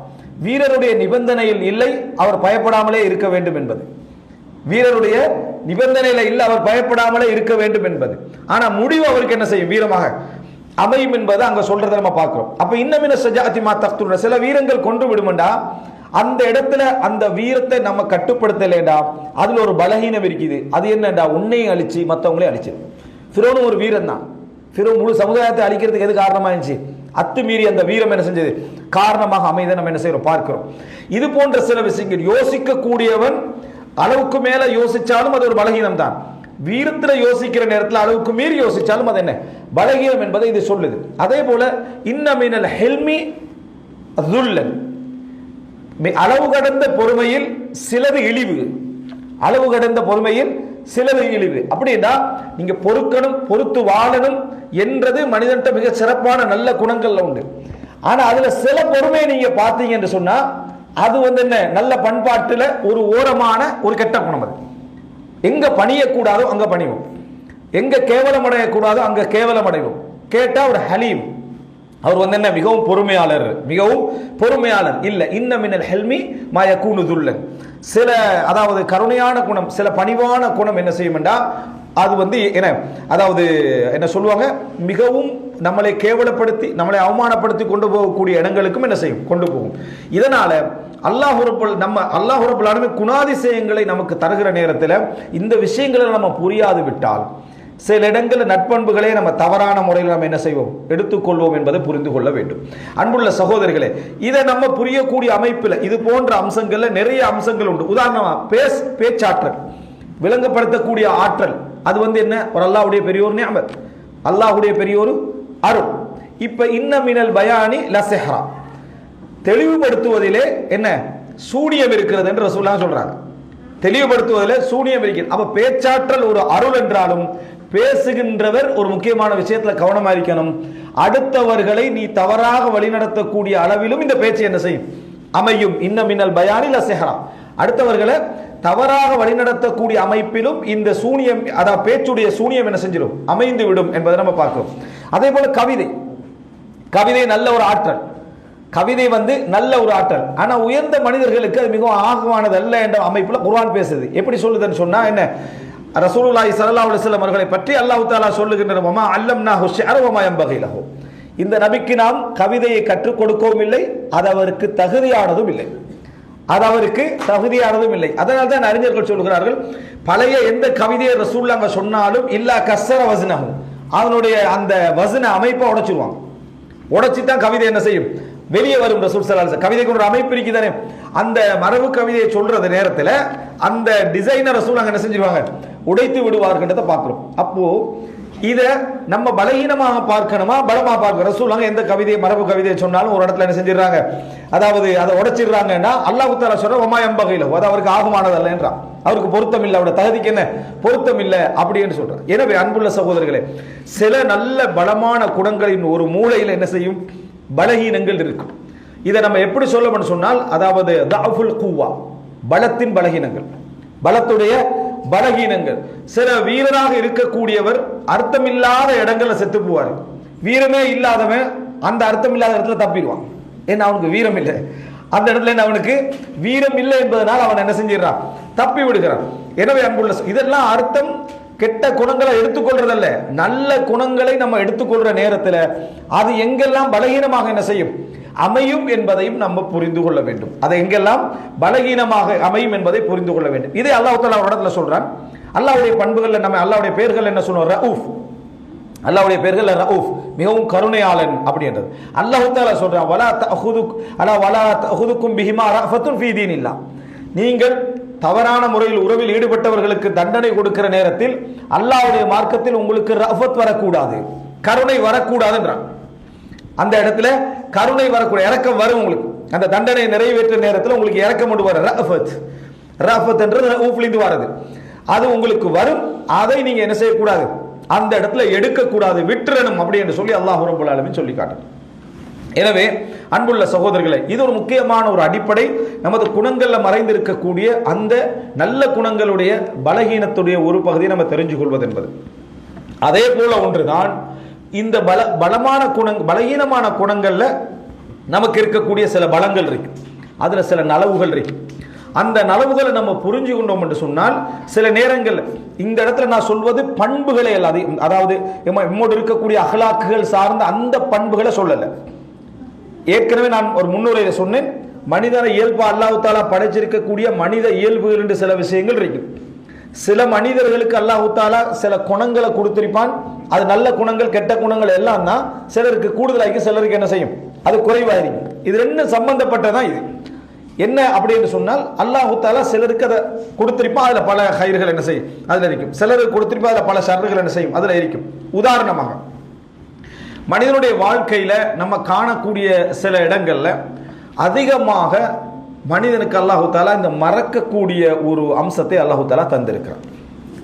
வீரருடைய நிபந்தனையில் இல்லை அவர் பயப்படாமலே இருக்க வேண்டும் என்பது, வீரருடைய நிபந்தனையில இல்லை அவர் பயப்படாமலே இருக்க வேண்டும் என்பது. ஆனா முடிவு அவருக்கு என்ன செய்யும், வீரமாக அமையும் என்பதை அங்க சொல்றதை நம்ம பார்க்கிறோம். அப்ப இன்னமின ஷஜாஅத்தி மா தக்துல், சில வீரங்கள் கொண்டு விடுமெண்டா அந்த இடத்துல அந்த வீரத்தை நம்ம கட்டுப்படுத்தலேடா அதுல ஒரு பலகீனம் இருக்குது. அது என்னடா, உன்னையும் அழிச்சு மற்றவங்களையும் அழிச்சு. ஃபிரௌன் ஒரு வீரன் தான். ஃபிரௌன் முழு சமுதாயத்தை அழிக்கிறதுக்கு எது காரணமா இருந்துச்சு, அத்துமீறி அந்த வீரம் என்ன செஞ்சது காரணமாக அமைத நம்ம என்ன செய்யறோம் பார்க்கிறோம். இது போன்ற சில விஷயங்கள் யோசிக்கக்கூடியவன் அளவுக்கு மேல யோசிச்சாலும் அது ஒரு பலகீனம் தான். வீரத்துல யோசிக்கிற நேரத்தில் அளவுக்கு மீறி யோசிச்சாலும் அது என்ன பலகீனம் என்பதை இது சொல்லுது. அதே போல இன்னமினல் ஹெல்மி துல்லன், அளவு கடந்த பொறுமையில் சிலது இழிவு, அளவு கடந்த பொறுமையில் சிலது இழிவு. அப்படின்னா நீங்க பொறுக்கணும், பொறுத்து வாழணும் என்றது மனிதன்ட்ட மிக சிறப்பான நல்ல குணங்கள்ல உண்டு. ஆனா அதுல சில பொறுமையை நீங்க பார்த்தீங்க என்று சொன்னா அது என்ன நல்ல பண்பாட்டுல ஒரு ஓரமான ஒரு கெட்ட குணம். அது எங்க பணியக்கூடாதோ அங்க பணிவோம், எங்க கேவலம் அடையக்கூடாதோ அங்க கேவலம் அடைவோம். கேட்டா ஒரு ஹலீம், அவர் என்ன மிகவும் பொறுமையாளர், மிகவும் பொறுமையாளர் இல்ல. இன்னமினல் ஹெல்மி மாயக்கூனுதுல்லன், சில அதாவது கருணையான குணம், சில பணிவான குணம் என்ன செய்யும்டா அது என்ன அதாவது என்ன சொல்லுவாங்க, மிகவும் நம்மளை கேவலப்படுத்தி நம்மளை அவமானப்படுத்தி கொண்டு போகக்கூடிய இடங்களுக்கும் என்ன செய்யும் கொண்டு போகும். இதனால அல்லாஹ் ரப்பல் ஆலமீன் குணாதிசயங்களை நமக்கு தருகிற நேரத்தில் இந்த விஷயங்களை நம்ம புரியாது விட்டால் சில இடங்களில் நட்பண்புகளே நம்ம தவறான முறையில் நம்ம என்ன செய்வோம் எடுத்துக்கொள்வோம் என்பதை புரிந்து கொள்ள வேண்டும். அன்புள்ள சகோதரர்களே, இதை நம்ம புரியக்கூடிய அமைப்பில் இது போன்ற அம்சங்கள்ல நிறைய அம்சங்கள் உண்டு. உதாரணமா பேச்சாற்றல், விளங்கப்படுத்தக்கூடிய ஆற்றல், அது என்ன ஒரு அல்லாஹ்வுடைய பெரிய ஒரு நிஅமத், அல்லாஹ்வுடைய பெரிய ஒரு அருள். இப்ப இன்னமினல் பயானி லஸஹ்ரா, தெளிவுபடுத்துவதிலே என்ன சூனியம் இருக்கிறது என்று ரசூலுல்லாஹ் சொல்றாங்க. தெளிவுபடுத்துவதிலே சூனியம் இருக்கிறது. அப்ப பேச்சாற்றல் ஒரு அருள் என்றாலும் பேசுகின்றவர் ஒரு முக்கியமான விஷயத்துல கவனமா இருக்கணும். அடுத்தவர்களை நீ தவறாக வழிநடத்தக்கூடிய அளவிலும் இந்த பேச்சு என்ன செய்யும் அமையும். இன்னமினல் பயானி லஸஹ்ரா, அடுத்தவர்களை தவறாக வழிநடத்தக்கூடிய அமைப்பிலும் இந்த சூனியம், அதாவது பேச்சுடைய சூனியம் என்ன செஞ்சிடும் அமைந்து விடும் என்பதை நம்ம பார்க்கிறோம். அதே போல கவிதை நல்ல ஒரு ஆற்றல், கவிதை நல்ல ஒரு ஆற்றல். ஆனா உயர்ந்த மனிதர்களுக்கு அது மிகவும் ஆகமானது அல்ல என்ற அமைப்புல குர்ஆன் பேசுது. எப்படி சொல்லுதுன்னு சொன்னா என்ன, ரசூலுல்லாஹி ஸல்லல்லாஹு அலைஹி வஸல்லம் அவர்களை பற்றி அல்லாஹ் தஆலா சொல்லுகின்ற வமா அல்லம்னாஹு ஷிஅர வமா யம்பகி லஹு, இந்த நபிக்கு நாம் கவிதையை கற்றுக் கொடுக்கவும் இல்லை, அது அவருக்கு தகுதியானதும் இல்லை, அதனால தான் அறிஞர்கள் சொல்கிறார்கள், பழைய எந்த கவிதையை ரசூலுல்லாஹ் சொன்னாலும் இல்லா கஸ்ஸர வஸ்னஹு, அதனுடைய அந்த வஸ்ன அமைப்பை உடைச்சிருவாங்க. உடைச்சிதான் கவிதை என்ன செய்யும் வெளியே வரும். ரசூல் ஸல்லல்லாஹு அலைஹி வஸல்லம் கவிதைக்கு ஒரு அமைப்பு இருக்குதானே, அந்த மரபு கவிதையை சொல்றது நேரத்தில் அந்த டிசைனர் ரசூல் என்ன செஞ்சிருவாங்க உடைத்து விடுவார்கிட்ட பார்க்கிறோம். அப்போ இதை நம்ம பலகீனமாக பார்க்கணுமா பலமாக பார்க்கணும். ரசூலுல்லாஹ் எந்த கவிதையை மரபு கவிதையை சொன்னாலும் ஒரு இடத்துல என்ன செஞ்சிடறாங்க, அதாவது அதை உடைச்சிடுறாங்கன்னா அல்லாஹ் தஆலா சொல்ற வமா யம்பகி லஹு, அது அவருக்கு ஆகுமானது அல்ல என்றான், அவருக்கு பொருத்தம் இல்லை, அவருடைய தகுதிக்கு என்ன பொருத்தம் இல்லை அப்படின்னு சொல்றார். எனவே அன்புள்ள சகோதரர்களே, சில நல்ல பலமான குணங்களின் ஒரு மூலையில் என்ன செய்யும் பலகீனங்கள் இருக்கும். இதை நம்ம எப்படி சொல்லணும்னு சொன்னால், அதாவது தஅஃபுல் குவா, பலத்தின் பலகீனங்கள், பலத்துடைய பலகீனங்கள். சில வீரராக இருக்கக்கூடியவர் அர்த்தமில்லாத இடங்கள்ல செத்து போவார். வீரமே இல்லாதவன் அந்த அர்த்தமில்லாத இடத்துல தப்பிடுவான். ஏன்னா அவனுக்கு வீரம் இல்லை, அந்த இடத்துல என்ன அவனுக்கு வீரம் இல்லை என்பதனால் அவன் என்ன செஞ்சிடறான் தப்பி விடுகிறான். எனவே அன்புள்ள இதெல்லாம் அர்த்தம் கெட்ட குணங்களை எடுத்துக்கொள்றதல்ல, நல்ல குணங்களை நம்ம எடுத்துக்கொள்ற நேரத்தில் அது எங்கெல்லாம் பலகீனமாக என்ன செய்யும் அமையும் என்பதையும் நம்ம புரிந்து கொள்ள வேண்டும். அதை எங்கெல்லாம் பலகீனமாக அமையும் என்பதை புரிந்து கொள்ள வேண்டும். இதை அல்லாஹ் தஆலா ஒரு இடத்துல சொல்றான். அல்லாஹ்வுடைய பண்புகள் நம்ம அல்லாஹ்வுடைய பெயர்கள் என்ன சொல்றோம், ரഊஃப், அல்லாஹ்வுடைய பெயர்கள் ரഊஃப், மிகவும் கருணையாளன் அப்படின்றது. அல்லாஹ் தஆலா சொல்றான் வலா தஅஹுதுக்கும் பிஹிமா ரஃபத்துன் ஃபீ தீனில்லாஹ், நீங்கள் தவறான முறையில் உறவில் ஈடுபட்டவர்களுக்கு தண்டனை கொடுக்கிற நேரத்தில் அல்லாஹ்வுடைய மார்க்கத்தில் உங்களுக்கு ரஃபத் வரக்கூடாது, கருணை வரக்கூடாது என்றான். அந்த இடத்துல கருணை வரக்கூடாது, இரக்கம் வரும் உங்களுக்கு. அந்த தண்டனை நிறைவேற்ற நேரத்தில் உங்களுக்கு இரக்கம் கொண்டு வர ரஃபத் என்றது ரഊஃப்லிருந்து வரது, அது உங்களுக்கு வரும். அதை நீங்க என்ன செய்யக்கூடாது, அந்த இடத்துல எடுக்கக்கூடாது, விட்டுறணும் அப்படி என்று சொல்லி அல்லாஹ் ரப்பல் ஆலமீன் சொல்லி காட்டுறார். எனவே அன்புள்ள சகோதரர்களே, இது ஒரு முக்கியமான ஒரு அடிப்படை. நமது குணங்கள்ல மறைந்திருக்கக்கூடிய அந்த நல்ல குணங்களுடைய பலகீனத்துடைய ஒரு பகுதியை நம்ம தெரிஞ்சு கொள்வது என்பது. அதே போல ஒன்றுதான் இந்த பலமான பலகீனமான குணங்கள்ல நமக்கு இருக்கக்கூடிய சில பலங்கள் இருக்கு, அதுல சில நலவுகள் இருக்கு. அந்த நலவுகளை நம்ம புரிஞ்சு கொண்டோம் என்று சொன்னால் சில நேரங்கள் இந்த இடத்துல நான் சொல்வது பண்புகளை அல்லாது, அதாவது நம்மோடு இருக்கக்கூடிய அகலாக்குகள் சார்ந்த அந்த பண்புகளை சொல்லல. ஏற்கனவே நான் ஒரு முன்னுரையில சொன்னேன், மனிதனை இயல்பா அல்லாஹ் தஆலா படைச்சிருக்கக்கூடிய மனித இயல்புகள் என்று சில விஷயங்கள் இருக்கு. சில மனிதர்களுக்கு அல்லாஹ் தஆலா சில குணங்களை கொடுத்திருப்பான். அது நல்ல குணங்கள் கெட்ட குணங்கள் எல்லாம் தான் சிலருக்கு கூடுதலாகி சிலருக்கு என்ன செய்யும், அது குறைவாயிருக்கும். இது ரெண்டும் சம்பந்தப்பட்டதான். இது என்ன அப்படின்னு சொன்னால் அல்லாஹ் தஆலா சிலருக்கு அதை கொடுத்திருப்பான், அதில் பல ஹைர்கள் என்ன செய்யும் அதில் இருக்கும். சிலருக்கு கொடுத்திருப்பான், அதில் பல ஷர்றுகள் என்ன செய்யும் அதில் இருக்கும். உதாரணமாக மனிதனுடைய வாழ்க்கையில நம்ம காணக்கூடிய சில இடங்கள்ல அதிகமாக மனிதனுக்கு அல்லாஹு தஆலா இந்த மறக்கக்கூடிய ஒரு அம்சத்தை அல்லாஹு தஆலா தந்திருக்கிறான்.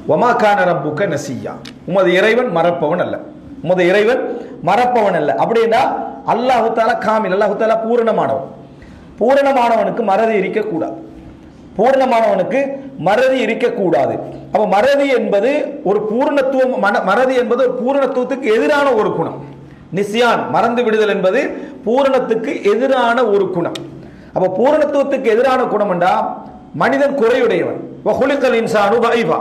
வமா கான ரப்புக நசியா, உமது இறைவன் மறப்பவன் அல்ல, உமது இறைவன் மறப்பவன் அல்ல. அப்படின்னா அல்லாஹு தஆலா காமில், அல்லாஹு தஆலா பூரணமானவன். பூரணமானவனுக்கு மறதி இருக்கக்கூடாது, பூரணமானவனுக்கு மறதி இருக்கக்கூடாது. அப்ப மறதி என்பது ஒரு பூரணத்துவம், மறதி என்பது ஒரு பூரணத்துவத்துக்கு எதிரான ஒரு குணம். நிசியான், மறந்து விடுதல் என்பது பூரணத்துக்கு எதிரான ஒரு குணம். அப்ப பூரணத்துவத்துக்கு எதிரான குணம் என்றா மனிதன் குறையுடையவன். வஹுலிகல் இன்சானு தஈஃபா,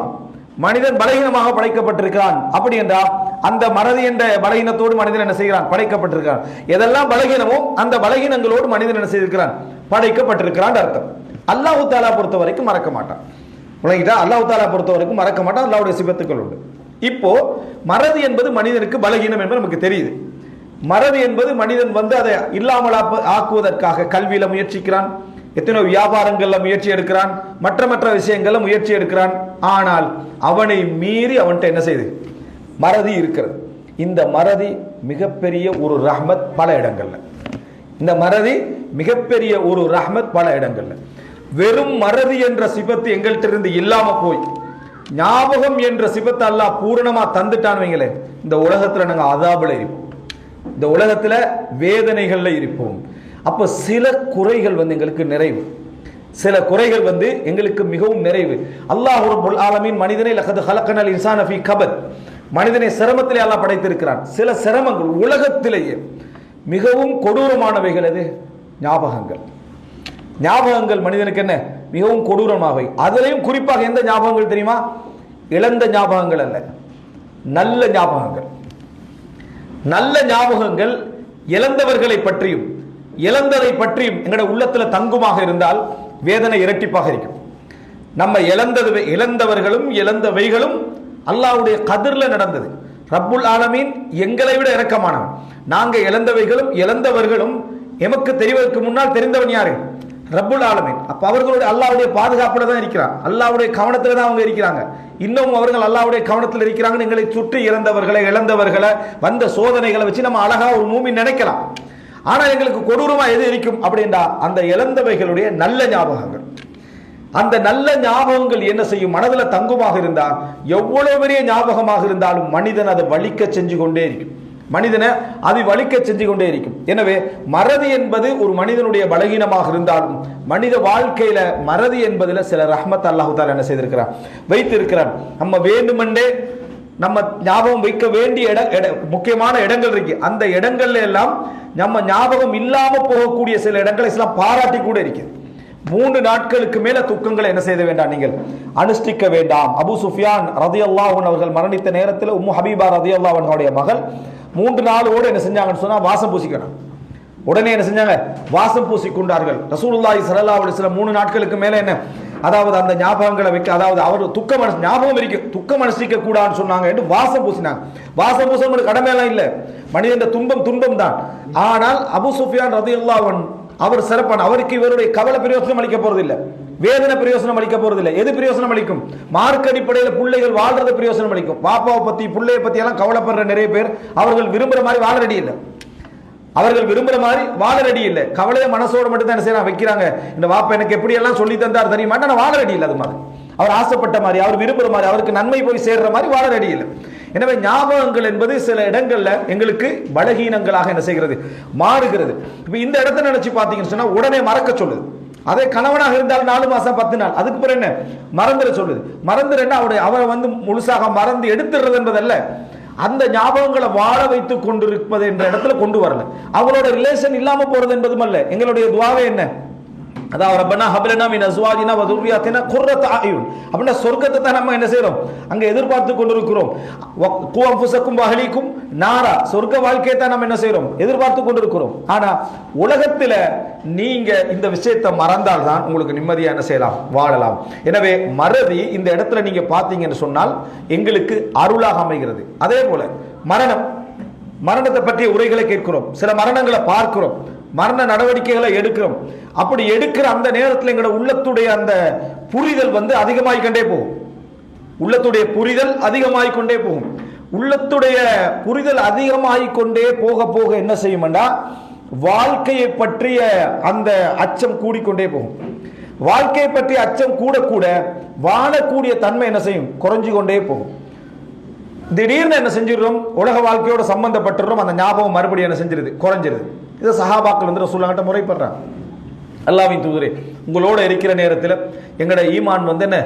மனிதன் பலகீனமாக படைக்கப்பட்டிருக்கிறான். அப்படி என்றா அந்த மறதி என்ற பலகீனத்தோடு மனிதன் என்ன செய்கிறான், படைக்கப்பட்டிருக்கிறான். எதெல்லாம் பலகீனமோ அந்த பலகீனங்களோடு மனிதன் என்ன செய்திருக்கிறான், படைக்கப்பட்டிருக்கிறான் அர்த்தம். அல்லாஹ் தஆலா பொறுத்த வரைக்கும் மறக்க மாட்டான். விளங்கிட்டா? அல்லாஹ் தஆலா பொறுத்த வரைக்கும் மறக்க மாட்டான். அல்லாஹ்வுடைய சிபத்துக்கள் உண்டு. இப்போ மறதி என்பது மனிதனுக்கு பலகீனம் என்பது நமக்கு தெரியுது. மறதி என்பது மனிதன் அதை இல்லாமல் ஆக்குவதற்காக கல்வியில முயற்சிக்கிறான், எத்தனையோ வியாபாரங்கள்ல முயற்சி எடுக்கிறான், மற்ற விஷயங்கள்ல முயற்சி எடுக்கிறான். ஆனால் அவனை மீறி அவன்கிட்ட என்ன செய்யுது, மறதி இருக்கிறது. இந்த மறதி மிகப்பெரிய ஒரு ரஹ்மத் பல இடங்கள்ல, இந்த மறதி மிகப்பெரிய ஒரு ரஹ்மத் பல இடங்கள்ல. வெறும் மறதி என்ற சிபத்து எங்கள்கிட்ட இருந்து இல்லாம போய் ஞாபகம் என்ற சிபத்தை அல்லாஹ் பூரணமா தந்துட்டான் வைங்களே, இந்த உலகத்துல நாங்க அதாபுல இருப்போம், இந்த உலகத்துல வேதனைகள்ல இருப்போம். அப்ப சில குறைகள் எங்களுக்கு நிறைவு, சில குறைகள் எங்களுக்கு மிகவும் நிறைவு. அல்லாஹ் ரப்புல் ஆலமீன் மனிதனை லகத் ஹலக்கனல் இன்சான ஃபீ கபத், மனிதனை சிரமத்திலே அல்லாஹ் படைத்திருக்கிறான். சில சிரமங்கள் உலகத்திலேயே மிகவும் கொடூரமானவைகள் எது? ஞாபகங்கள். ஞாபகங்கள் மனிதனுக்கு என்ன மிகவும் கொடூரமானவை. அதிலையும் குறிப்பாக எந்த ஞாபகங்கள் தெரியுமா? இழந்த ஞாபகங்கள் அல்ல, நல்ல ஞாபகங்கள். நல்ல ஞாபகங்கள் இழந்தவர்களை பற்றியும் இழந்ததை பற்றியும் எங்கட உள்ளத்துல தங்குமாக இருந்தால் வேதனை இரட்டிப்பாக இருக்கும். நம்ம இழந்தவர்களும் இழந்தவைகளும் அல்லாஹ்வுடைய கதிர்ல நடந்தது. ரப்புல் ஆலமீன் எங்களை விட இரக்கமானவன். நாங்க இழந்தவைகளும் இழந்தவர்களும் எமக்கு தெரிவதற்கு முன்னால் தெரிந்தவன் யாரு? ரப்புல் ஆலமீன். அப்ப அவர்களுடைய அல்லாஹ்வுடைய பாதுகாப்புல தான் இருக்கிறார், அல்லாஹ்வுடைய கவனத்துல தான் அவங்க இருக்கிறாங்க. இன்னும் அவர்கள் அல்லாஹ்வுடைய கவனத்தில் இருக்கிறாங்க. எங்களை சுற்றி இறந்தவர்களை இழந்தவர்களை வந்த சோதனைகளை வச்சு நம்ம அழகா ஒரு மூமின் நினைக்கலாம். ஆனா எங்களுக்கு கொடூரமா எது இருக்கும் அப்படின்னா அந்த இழந்தவைகளுடைய நல்ல ஞாபகங்கள். அந்த நல்ல ஞாபகங்கள் என்ன செய்யும், மனதுல தங்குமாக இருந்தா எவ்வளவு பெரிய ஞாபகமாக இருந்தாலும் மனிதன் அதை வலிக்க செஞ்சு கொண்டே இருக்கும், மனிதனை அது வலிக்க செஞ்சு கொண்டே இருக்கும். எனவே மறதி என்பது ஒரு மனிதனுடைய பலகீனமாக இருந்தாலும் மனித வாழ்க்கையில மறதி என்பதில் சில ரஹ்மத் அல்லாஹ் தஆலா என்ன செய்திருக்கிறார், வைத்திருக்கிறார். நம்ம வேண்டுமென்றே நம்ம ஞாபகம் வைக்க வேண்டிய முக்கியமான இடங்கள் இருக்கு. அந்த இடங்கள்ல எல்லாம் நம்ம ஞாபகம் இல்லாம போகக்கூடிய சில இடங்களை எல்லாம் பாராட்டி கூட இருக்கு. 3 நாட்களுக்கு மேல துக்கங்களை என்ன செய்ய வேண்டாம், நீங்கள் அனுஷ்டிக்க வேண்டாம். அபு சுஃபியான் ரலியல்லாஹு அன்ஹு அவர்கள் மரணித்த நேரத்தில் உம்மு ஹபீபா ரலியல்லாஹு அன்ஹுடைய மகள் 3 நாளோடு என்ன செஞ்சாங்கன்னு சொன்னா வாசம் பூசிக்கணும். உடனே என்ன செஞ்சாங்க, வாசம் பூசி கொண்டார்கள். ரசூலுல்லாஹி ஸல்லல்லாஹு அலைஹி வஸல்லம் 3 நாட்களுக்கு மேல என்ன, அதாவது அந்த ஞாபகங்களை வைக்க, அதாவது அவர் துக்கம் ஞாபகம் இருக்கு, துக்கம் அனுஷ்டிக்க கூடாதுன்னு சொன்னாங்க என்று வாசம் பூசினாங்க. வாசம் பூசணும் கடமையெல்லாம் இல்லை, மனிதன் துன்பம் தான். ஆனால் அபு சுஃபியான் ரலியல்லாஹு அன்ஹு அவர் சிறப்பான, அவருக்கு இவருடைய கவலை பிரயோசனம் அளிக்க போறது இல்லை, வேதனை பிரயோசனம் அளிக்க போறது இல்லை. எது பிரயோசனம் அளிக்கும்? மார்க்க அடிப்படையில் பிள்ளைகள் வாழ்றது பிரயோசனம் அளிக்கும். பாப்பாவை பத்தி பிள்ளைய பத்தி எல்லாம் கவலைப்படுற நிறைய பேர் அவர்கள் விரும்புற மாதிரி வாழ ரெடி இல்லை, அவர்கள் விரும்புற மாதிரி வாழ ரெடி இல்லை. கவலையை மனசோட மட்டும் தான் என்ன செய்யறாங்க, வைக்கிறாங்க. இந்த வாப்பா எனக்கு எப்படி எல்லாம் சொல்லி தந்தார் தெரியுமா, நான் வாழ ரெடி இல்லை. அது மாதிரி அவர் ஆசைப்பட்ட மாதிரி, அவர் விரும்புற மாதிரி, அவருக்கு நன்மை போய் சேர்ற மாதிரி வாழ ரெடி இல்லை. எனவே ஞாபகங்கள் என்பது சில இடங்கள்ல எங்களுக்கு பலகீனங்களாக என்ன செய்கிறது, மாறுகிறது. இப்ப இந்த இடத்தை நினைச்சு பாத்தீங்கன்னு சொன்னா உடனே மறக்க சொல்லுது. அதே கணவனாக இருந்தால் 4 மாசம் 10 நாள், அதுக்கு பிறகு என்ன மறந்துட சொல்லுது. மறந்துடுன்னா அவரை முழுசாக மறந்து எடுத்துடுறது என்பதல்ல, அந்த ஞாபகங்களை வாழ வைத்துக் கொண்டிருப்பது என்ற இடத்துல கொண்டு வரல. அவங்களோட ரிலேஷன் இல்லாம போறது என்பதும் அல்ல. எங்களுடைய துஆவே என்ன, அதாவது ரப்பனா ஹப்லனா மின் அஸ்வாஜினா வ துர்ரியாத்தினா குர்ரத அயுன், அப்படின்னா சொர்க்கத்தை தான் நம்ம என்ன செய்றோம், அங்க எதிர்பார்த்து கொண்டிருக்கிறோம். கு அன்ஃபுஸக்கும் வ அஹ்லீக்கும், நாரா, சொர்க்க வாழ்க்கையை தான் நம்ம என்ன செய்யறோம், எதிர்பார்த்து கொண்டிருக்கிறோம். ஆனா உலகத்துல நீங்க இந்த விஷயத்தை மறந்தால் தான் உங்களுக்கு நிம்மதியா என்ன செய்யலாம், வாழலாம். எனவே மறதி இந்த இடத்துல நீங்க பார்த்தீங்கன்னு சொன்னால் எங்களுக்கு அருளாக அமைகிறது. அதே போல மரணத்தை பற்றிய உரைகளை கேட்கிறோம், சில மரணங்களை பார்க்கிறோம், மரண நடவடிக்கைகளை எடுக்கிறோம். அப்படி எடுக்கிற அந்த நேரத்தில் எங்களோட உள்ளத்துடைய அந்த புரிதல் அதிகமாகிக்கொண்டே போகும். உள்ளத்துடைய புரிதல் அதிகமாகிக்கொண்டே போகும். உள்ளத்துடைய புரிதல் அதிகமாகிக்கொண்டே போக போக என்ன செய்யும்னா வாழ்க்கையை பற்றிய அந்த அச்சம் கூடிக்கொண்டே போகும். வாழ்க்கையை பற்றிய அச்சம் கூட கூட வாழக்கூடிய தன்மை என்ன செய்யும், குறைஞ்சு கொண்டே போகும். திடீர்னு என்ன செஞ்சிடுறோம், உலக வாழ்க்கையோட சம்பந்தப்பட்டுறோம், அந்த ஞாபகம் மறுபடியும் என்ன செஞ்சிருது, குறைஞ்சிருது. இதை சஹாபாக்கள் ரசூலுல்லாஹ்ட்ட முறைப்படுறாங்க. அல்லாஹ்வின் தூதரே, உங்களோட இருக்கிற நேரத்தில் எங்களோட ஈமான் என்ன,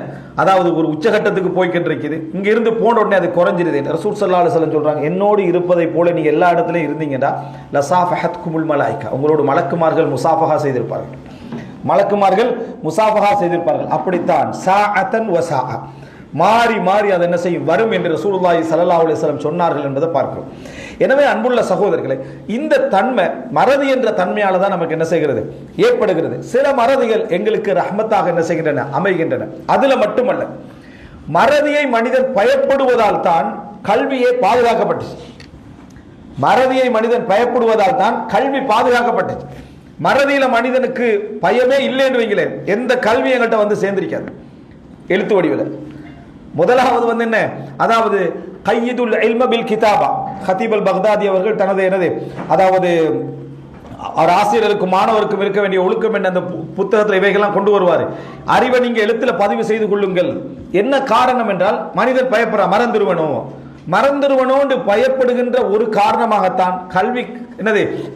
அதாவது ஒரு உச்சகட்டத்துக்கு போய்கிட்டு இருக்குது, இங்க இருந்து போன உடனே அது குறைஞ்சிருது. ரசூல் ஸல்லல்லாஹு அலைஹி வஸல்லம் சொல்றாங்க, என்னோடு இருப்பதை போல நீங்க எல்லா இடத்துலையும் இருந்தீங்கன்னா லசாஃபஹத்குமுல் மலாயிகா, உங்களோடு மலக்குமார்கள் முசாஃபஹா செய்திருப்பார்கள், மலக்குமார்கள் முசாஃபஹா செய்திருப்பார்கள். அப்படித்தான் சாஅத்தன் வ சாஅ, மாறி மாறி அது என்ன செய்யும், வரும் என்று ரசூலுல்லாஹி ஸல்லல்லாஹு அலைஹி வஸல்லம் சொன்னார்கள் என்பதை பார்க்கிறோம். எனவே அன்புள்ள சகோதரர்களே, இந்த தன்மை மறதி என்ற தன்மையால தான் நமக்கு என்ன செய்கிறது, ஏற்படுகிறது. சில மறதிகள் எங்களுக்கு ரஹ்மத்தாக என்ன செய்கின்றன, அமைகின்றன. அதுல மட்டுமல்ல, மறதியை மனிதன் பயப்படுவதால் தான் கல்வியே பாதுகாக்கப்பட்டுச்சு. மறதியை மனிதன் பயப்படுவதால் தான் கல்வி பாதுகாக்கப்பட்டுச்சு. மறதியில மனிதனுக்கு பயமே இல்லை என்று வைங்களேன், எந்த கல்வி என்கிட்ட சேர்ந்திருக்காது எழுத்து வடிவில். முதலாவது என்ன, அதாவது கையிதுல் இல்ம பில் கிதாபா, ஹதீப் அல் பக்தாதி அவர்கள் தனது அதாவது ஆசிரியருக்கும் மாணவருக்கும் இருக்க வேண்டிய ஒழுக்கம் என்ன அந்த புத்தகத்தில் இவைகள்லாம் கொண்டு வருவார். அறிவை நீங்க எழுத்துல பதிவு செய்து கொள்ளுங்கள். என்ன காரணம் என்றால் மனிதன் பயப்படுற, மறந்துடுவனோண்டு பயப்படுகின்ற ஒரு காரணமாகத்தான் கல்வி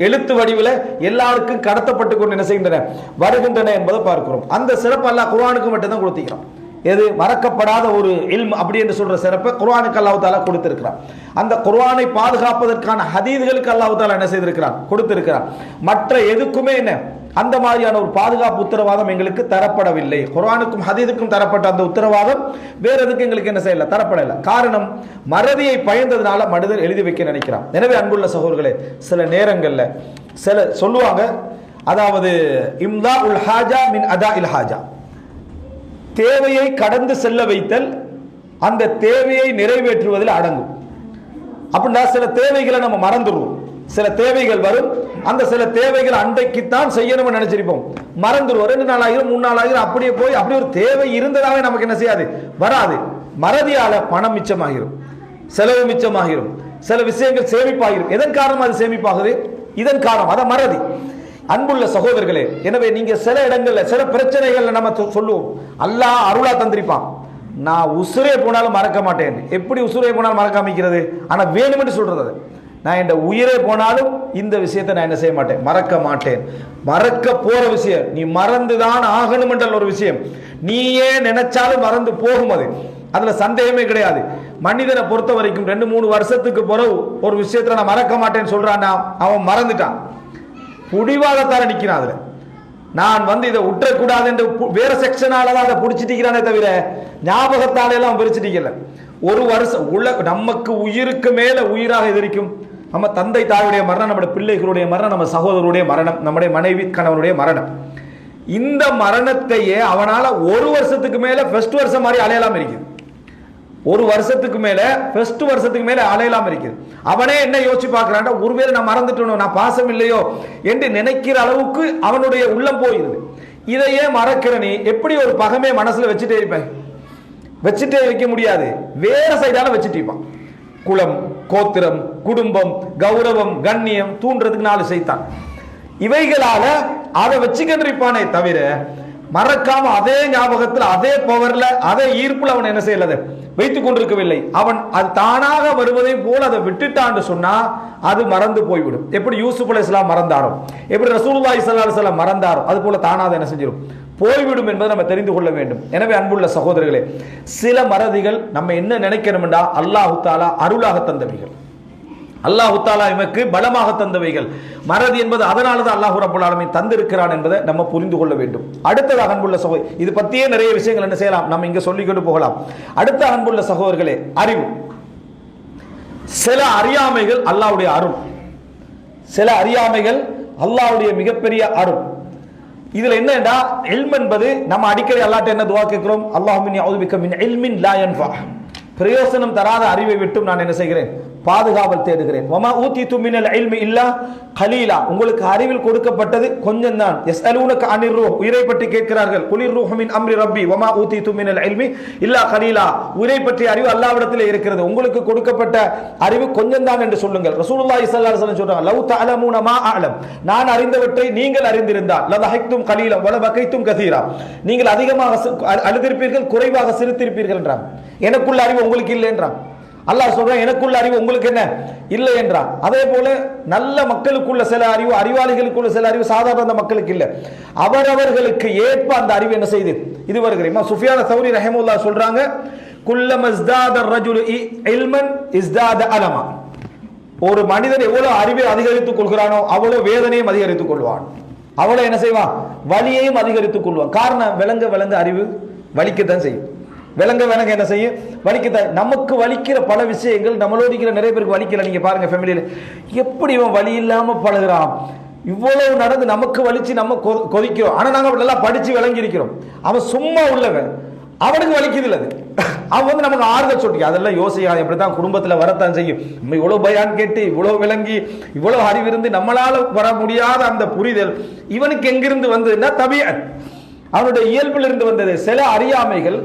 எழுத்து வடிவில் எல்லாருக்கும் கடத்தப்பட்டு கொண்டு என்ன செய்கின்றன, வருகின்றன என்பதை பார்க்கிறோம். அந்த சிறப்பு அல்லாஹ் குர்ஆனுக்கு மட்டும்தான் கொடுத்திருக்கிறான். எது, மறக்கப்படாத ஒரு இல்ம் அப்படி என்று சொல்ற சிறப்பை குர்ஆனுக்கு அல்லாஹ் தஆலா கொடுத்திருக்கிறான். அந்த குர்ஆனை பாதுகாப்பதற்கான ஹதீஸ்களுக்கு அல்லாஹ் தஆலா என்ன செய்திருக்கிறான், கொடுத்திருக்கிறான். மற்ற எதுக்குமே என்ன அந்த மாதிரியான ஒரு பாதுகாப்பு உத்தரவாதம் எங்களுக்கு தரப்படவில்லை. குர்ஆனுக்கும் ஹதீஸுக்கும் தரப்பட்ட அந்த உத்தரவாதம் வேற எதுக்கு எங்களுக்கு என்ன செய்யல, தரப்படல. காரணம், மறதியை பயந்ததுனால மனிதன் எழுதி வைக்க நினைக்கிறான். எனவே அன்புள்ள சகோதரர்களே, சில நேரங்கள்ல சில சொல்லுவாங்க, அதாவது இம்தா உல் ஹாஜா மின் அதா இல் ஹாஜா, தேவையை கடந்து செல்ல வைத்தல் அந்த தேவையை நிறைவேற்றுவதில் அடங்கும். அப்படின்னா சில தேவைகளை நம்ம மறந்துடுவோம், சில தேவைகள் வரும், அந்த சில தேவைகள் அன்றைக்குத்தான் செய்யணும்னு நினைச்சிருப்போம், மறந்துடுவோம். 2 நாள் ஆகிரும், 3 நாள் ஆகிரும், அப்படியே போய் அப்படி ஒரு தேவை இருந்ததாவே நமக்கு என்ன செய்யாது, வராது. மறதியால பணம் மிச்சமாகிரும், செலவு மிச்சமாகிரும், சில விஷயங்கள் சேமிப்பாகிரும். எதன் காரணம் அது சேமிப்பாகுது, இதன் காரணம் அத மறதி. அன்புள்ள சகோதரர்களே, எனவே நீங்க சில இடங்கள்ல சில பிரச்சனைகள்ல நம்ம சொல்லுவோம், அல்லாஹ் அருளா தந்திருப்பான், நான் உசுரே போனாலும் மறக்க மாட்டேன். எப்படி உசுரே போனாலும் மறக்க அமைக்கிறது, ஆனா வேணுமென்று சொல்றது அது. நான் என் உயிரே போனாலும் இந்த விஷயத்தை நான் என்ன செய்ய மாட்டேன், மறக்க மாட்டேன். மறக்க போற விஷயம் நீ மறந்துதான் ஆகணும் என்ற ஒரு விஷயம், நீயே நினைச்சாலும் மறந்து போகும். அதுல சந்தேகமே கிடையாது. மனிதனை பொறுத்த வரைக்கும் 2-3 வருஷத்துக்கு பிறகு ஒரு விஷயத்துல நான் மறக்க மாட்டேன்னு சொல்றான்னா அவன் மறந்துட்டான், புடிவாதத்தால நிக்கிறான். அதுல நான் இதை உற்றக்கூடாது என்று வேற செக்ஷனால தான் அதை பிடிச்சிட்டிக்கிறானே தவிர ஞாபகத்தாலே எல்லாம் பிரிச்சுட்டிக்கல. ஒரு வருஷம் நமக்கு உயிருக்கு மேல உயிராக எதிரிக்கும் நம்ம தந்தை தாயுடைய மரணம், நம்முடைய பிள்ளைகளுடைய மரணம், நம்ம சகோதரருடைய மரணம், நம்முடைய மனைவி கணவனுடைய மரணம். இந்த மரணத்தையே அவனால ஒரு வருஷத்துக்கு மேல ஃபர்ஸ்ட் வருஷம் மாதிரி அலையலாம் இருக்குது. ஒரு வருஷத்துக்கு மேல ஃபர்ஸ்ட் வருஷத்துக்கு மேல அலையலாம் இருக்குது. அவனே என்ன யோசிச்சு பார்க்கிறான், ஒருவேளை நான் மறந்துட்டணும், நான் பாசம் இல்லையோ என்று நினைக்கிற அளவுக்கு அவனுடைய உள்ளம் போயிருது. இதையே மறக்கிற நீ எப்படி ஒரு பகமே மனசுல வச்சுட்டே இருப்பேன், வச்சுட்டே வைக்க முடியாது, வேற சைடால வச்சுட்டு இருப்பான். குலம், கோத்திரம், குடும்பம், கௌரவம், கண்ணியம் தூண்டுறதுக்கு 4 சைத்தான். இவைகளால அதை வச்சுக்கின்றிருப்பானே தவிர மறக்காம அதே ஞாபகத்தில் அதே பவர்ல அதே ஈர்ப்புல அவன் என்ன செய்யல வைத்துக் கொண்டிருக்கவில்லை. அவன் அது தானாக வருவதை போல அதை விட்டுட்டான்னு சொன்னா அது மறந்து போய்விடும். எப்படி யூசுப் அலைஹிஸ்ஸலாம் மறந்தாரோ, எப்படி ரசூலுல்லாஹி ஸல்லல்லாஹு அலைஹி வஸல்லம் மறந்தாரோ, அது போல தானாக என்ன செஞ்சிடும், போய்விடும் என்பதை நம்ம தெரிந்து கொள்ள வேண்டும். எனவே அன்புள்ள சகோதரர்களே, சில மறதிகள் நம்ம என்ன நினைக்கணும்டா அல்லாஹ் தஆலா அருளாக தந்தவைகள், அல்லாஹ் தஆலா நமக்கு பலமாக தந்தவைகள். மறதி என்பது அதனால தான் அல்லாஹ் ரப்பல் ஆலமீன் தந்திருக்கிறான் என்பதை நம்ம புரிந்து கொள்ள வேண்டும். அடுத்ததாக அன்புள்ள சகோதரர், இது பற்றியே நிறைய விஷயங்கள் என்ன செய்யலாம், நம்ம இங்க சொல்லிக்கொண்டு போகலாம். அடுத்த அன்புள்ள சகோதரர்களே, அறிவு. சில அறியாமைகள் அல்லாஹ்வுடைய அருள், சில அறியாமைகள் அல்லாஹ்வுடைய மிகப்பெரிய அருள். இதுல என்னடா இல்ம் என்பது நம்ம அடிக்கடி அல்லாஹ்ட்ட என்ன துஆ கேட்கிறோம், அல்லாஹும்ம அஊது பிக்க மின் இல்மின் லா யன்ஃபா, பிரயோசனம் தராத அறிவை விட்டும் நான் என்ன செய்கிறேன், பாதுகாவல் தேடுகிறேன். வமா ஊதீது மினல் இல்மி இல்லா கலீலா, உங்களுக்கு அறிவில் கொடுக்கப்பட்டது கொஞ்சம் தான். யஸ்அலூனக அனிர் ரூஹ், உயிரை பற்றி கேட்கிறார்கள். குலிர் ரூஹு மின் அம்ரி ரப்பி வமா ஊதீது மினல் இல்மி இல்லா கலீலா, உயிரை பற்றி அறிவு அல்லாஹ்விடத்தில் இருக்கிறது, உங்களுக்கு கொடுக்கப்பட்ட அறிவு கொஞ்சம் தான் என்று சொல்லுங்கள். ரசூலுல்லாஹி ஸல்லல்லாஹு அலைஹி வஸல்லம் சொல்றாங்க, லவ் தஅலமூன மா அஅலம், நான் அறிந்தவற்றை நீங்கள் அறிந்திருந்தால் லதஹக்தும் கலீலா வல பகைத்தும் கஸீரா, நீங்கள் அதிகமாக அழுதிருப்பீர்கள், குறைவாக சிரித்திருப்பீர்கள் என்றான். எனக்குள்ள அறிவு உங்களுக்கு இல்லை என்றான். அல்லாஹ் சொல்றான், எனக்குள்ள அறிவு உங்களுக்கு என்ன இல்லை என்றான். அதே போல நல்ல மக்களுக்குள்ள சில அறிவு, அறிவாளிகளுக்குள்ள சில அறிவு சாதாரண மக்களுக்கு இல்லை. அவரவர்களுக்கு ஏற்ப அந்த அறிவு என்ன செய்து இது வருகிறது. இமாம் சுஃபியான் தௌரி ரஹிமஹுல்லாஹ் சொல்றாங்க, குல்லம இஸ்தாத ரஜுலு இல்மன் இஸ்தாத அலமா, ஒரு மனிதன் எவ்வளவு அறிவை அதிகரித்துக் கொள்கிறானோ அவ்வளவு வேதனையும் அதிகரித்துக் கொள்வான், அவ்வளவு என்ன செய்வான், வலியையும் அதிகரித்துக் கொள்வான். காரணம், விளங்க விளங்க அறிவு வலிக்கத்தான் செய்யும், விளங்க விளங்க என்ன செய்யும், வலிக்கத்தான். நமக்கு வலிக்கிற பல விஷயங்கள் நம்மளோடு இருக்கிற நிறைய பேருக்கு வலிக்கல. நீங்க பாருங்க ஃபேமிலியில எப்படி இவன் வலி இல்லாம பழகுறான், இவ்வளவு நடந்து நமக்கு வலிச்சு நம்ம கொதிக்கிறோம். ஆனா நாங்க நல்லா படிச்சு விளங்கி இருக்கிறோம். அவன் சும்மா உள்ளவன், அவனுக்கு வலிக்குது இல்லை, அவன் வந்து நமக்கு ஆறுதல் சொல்லி அதெல்லாம் யோசிக்காது, எப்படித்தான் குடும்பத்துல வரத்தான் செய்யும். நம்ம இவ்வளவு பயான் கேட்டு இவ்வளவு விளங்கி இவ்வளவு அறிவிருந்து நம்மளால வர முடியாத அந்த புரிதல் இவனுக்கு எங்கிருந்து வந்ததுன்னா தபியத், அவனுடைய இயல்பில் இருந்து வந்தது. சில அறியாமைகள்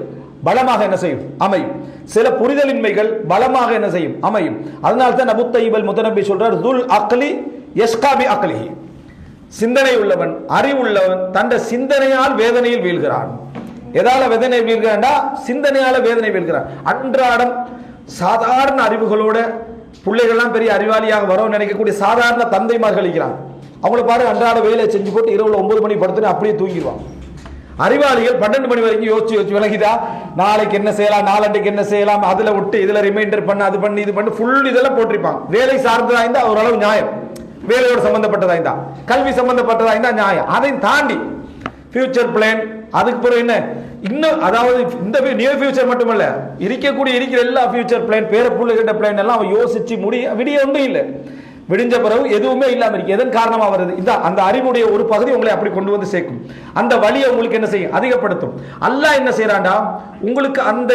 பலமாக என்ன செய்யும், அமையும். சில புரிதலின்மைகள் பலமாக என்ன செய்யும், அமையும். அதனால தான் அபூ தய்யிப் அல் முத்தனப்பி சொல்றார், துல் அக்லி யஸ்கா பி அக்லிஹி, சிந்தனை உள்ளவன், அறிவுள்ளவன் தன்னுடைய சிந்தனையால் வேதனையில் வீழ்கிறான். எதால வேதனை வீழ்கிறான்டா, சிந்தனையால வேதனை வீழ்கிறான். அன்றாடம் சாதாரண அறிவுகளோட பிள்ளைகள்லாம் பெரிய அறிவாளியாக வரும் நினைக்கக்கூடிய சாதாரண தந்தைமார்கள் இருக்கிறாங்க. அவங்கள பாரு, அன்றாட வேலையை செஞ்சு போட்டு இரவுல 9 மணி படுத்துட்டு அப்படியே தூங்கிடுவாங்க. அறிவாளிகள் 12 மணி வரைக்கும் யோசிச்சு விளங்கிதா, நாளைக்கு என்ன செய்யலாம், நாளன்றைக்கு என்ன செய்யலாம், அதுல விட்டு இதுல ரிமைண்டர் பண்ண, அது பண்ணி இது பண்ணி ஃபுல் இதெல்லாம் போட்டிருப்பாங்க. வேலை சார்ந்ததா இருந்தா ஓரளவு நியாயம், வேலையோட சம்பந்தப்பட்டதா இருந்தா, கல்வி சம்பந்தப்பட்டதா இருந்தா நியாயம். அதை தாண்டி ஃபியூச்சர் பிளான், அதுக்கு பிறகு என்ன இன்னும், அதாவது இந்த நியர் ஃபியூச்சர் மட்டுமல்ல, இருக்கிற எல்லா ஃபியூச்சர் பிளான், பேர பிள்ளைகிட்ட பிளான் எல்லாம் அவன் யோசிச்சு விடிய ஒன்றும் இல்லை, விடிஞ்ச பிறகு எதுவுமே இல்லாம இருக்கு. எதன் காரணமா வருது, இந்த அந்த அறிவுடைய ஒரு பகுதி உங்களை அப்படி கொண்டு வந்து சேர்க்கும். அந்த வலியை உங்களுக்கு என்ன செய்யும், அதிகப்படுத்தும். அல்லாஹ் என்ன செய்யறான்டா, உங்களுக்கு அந்த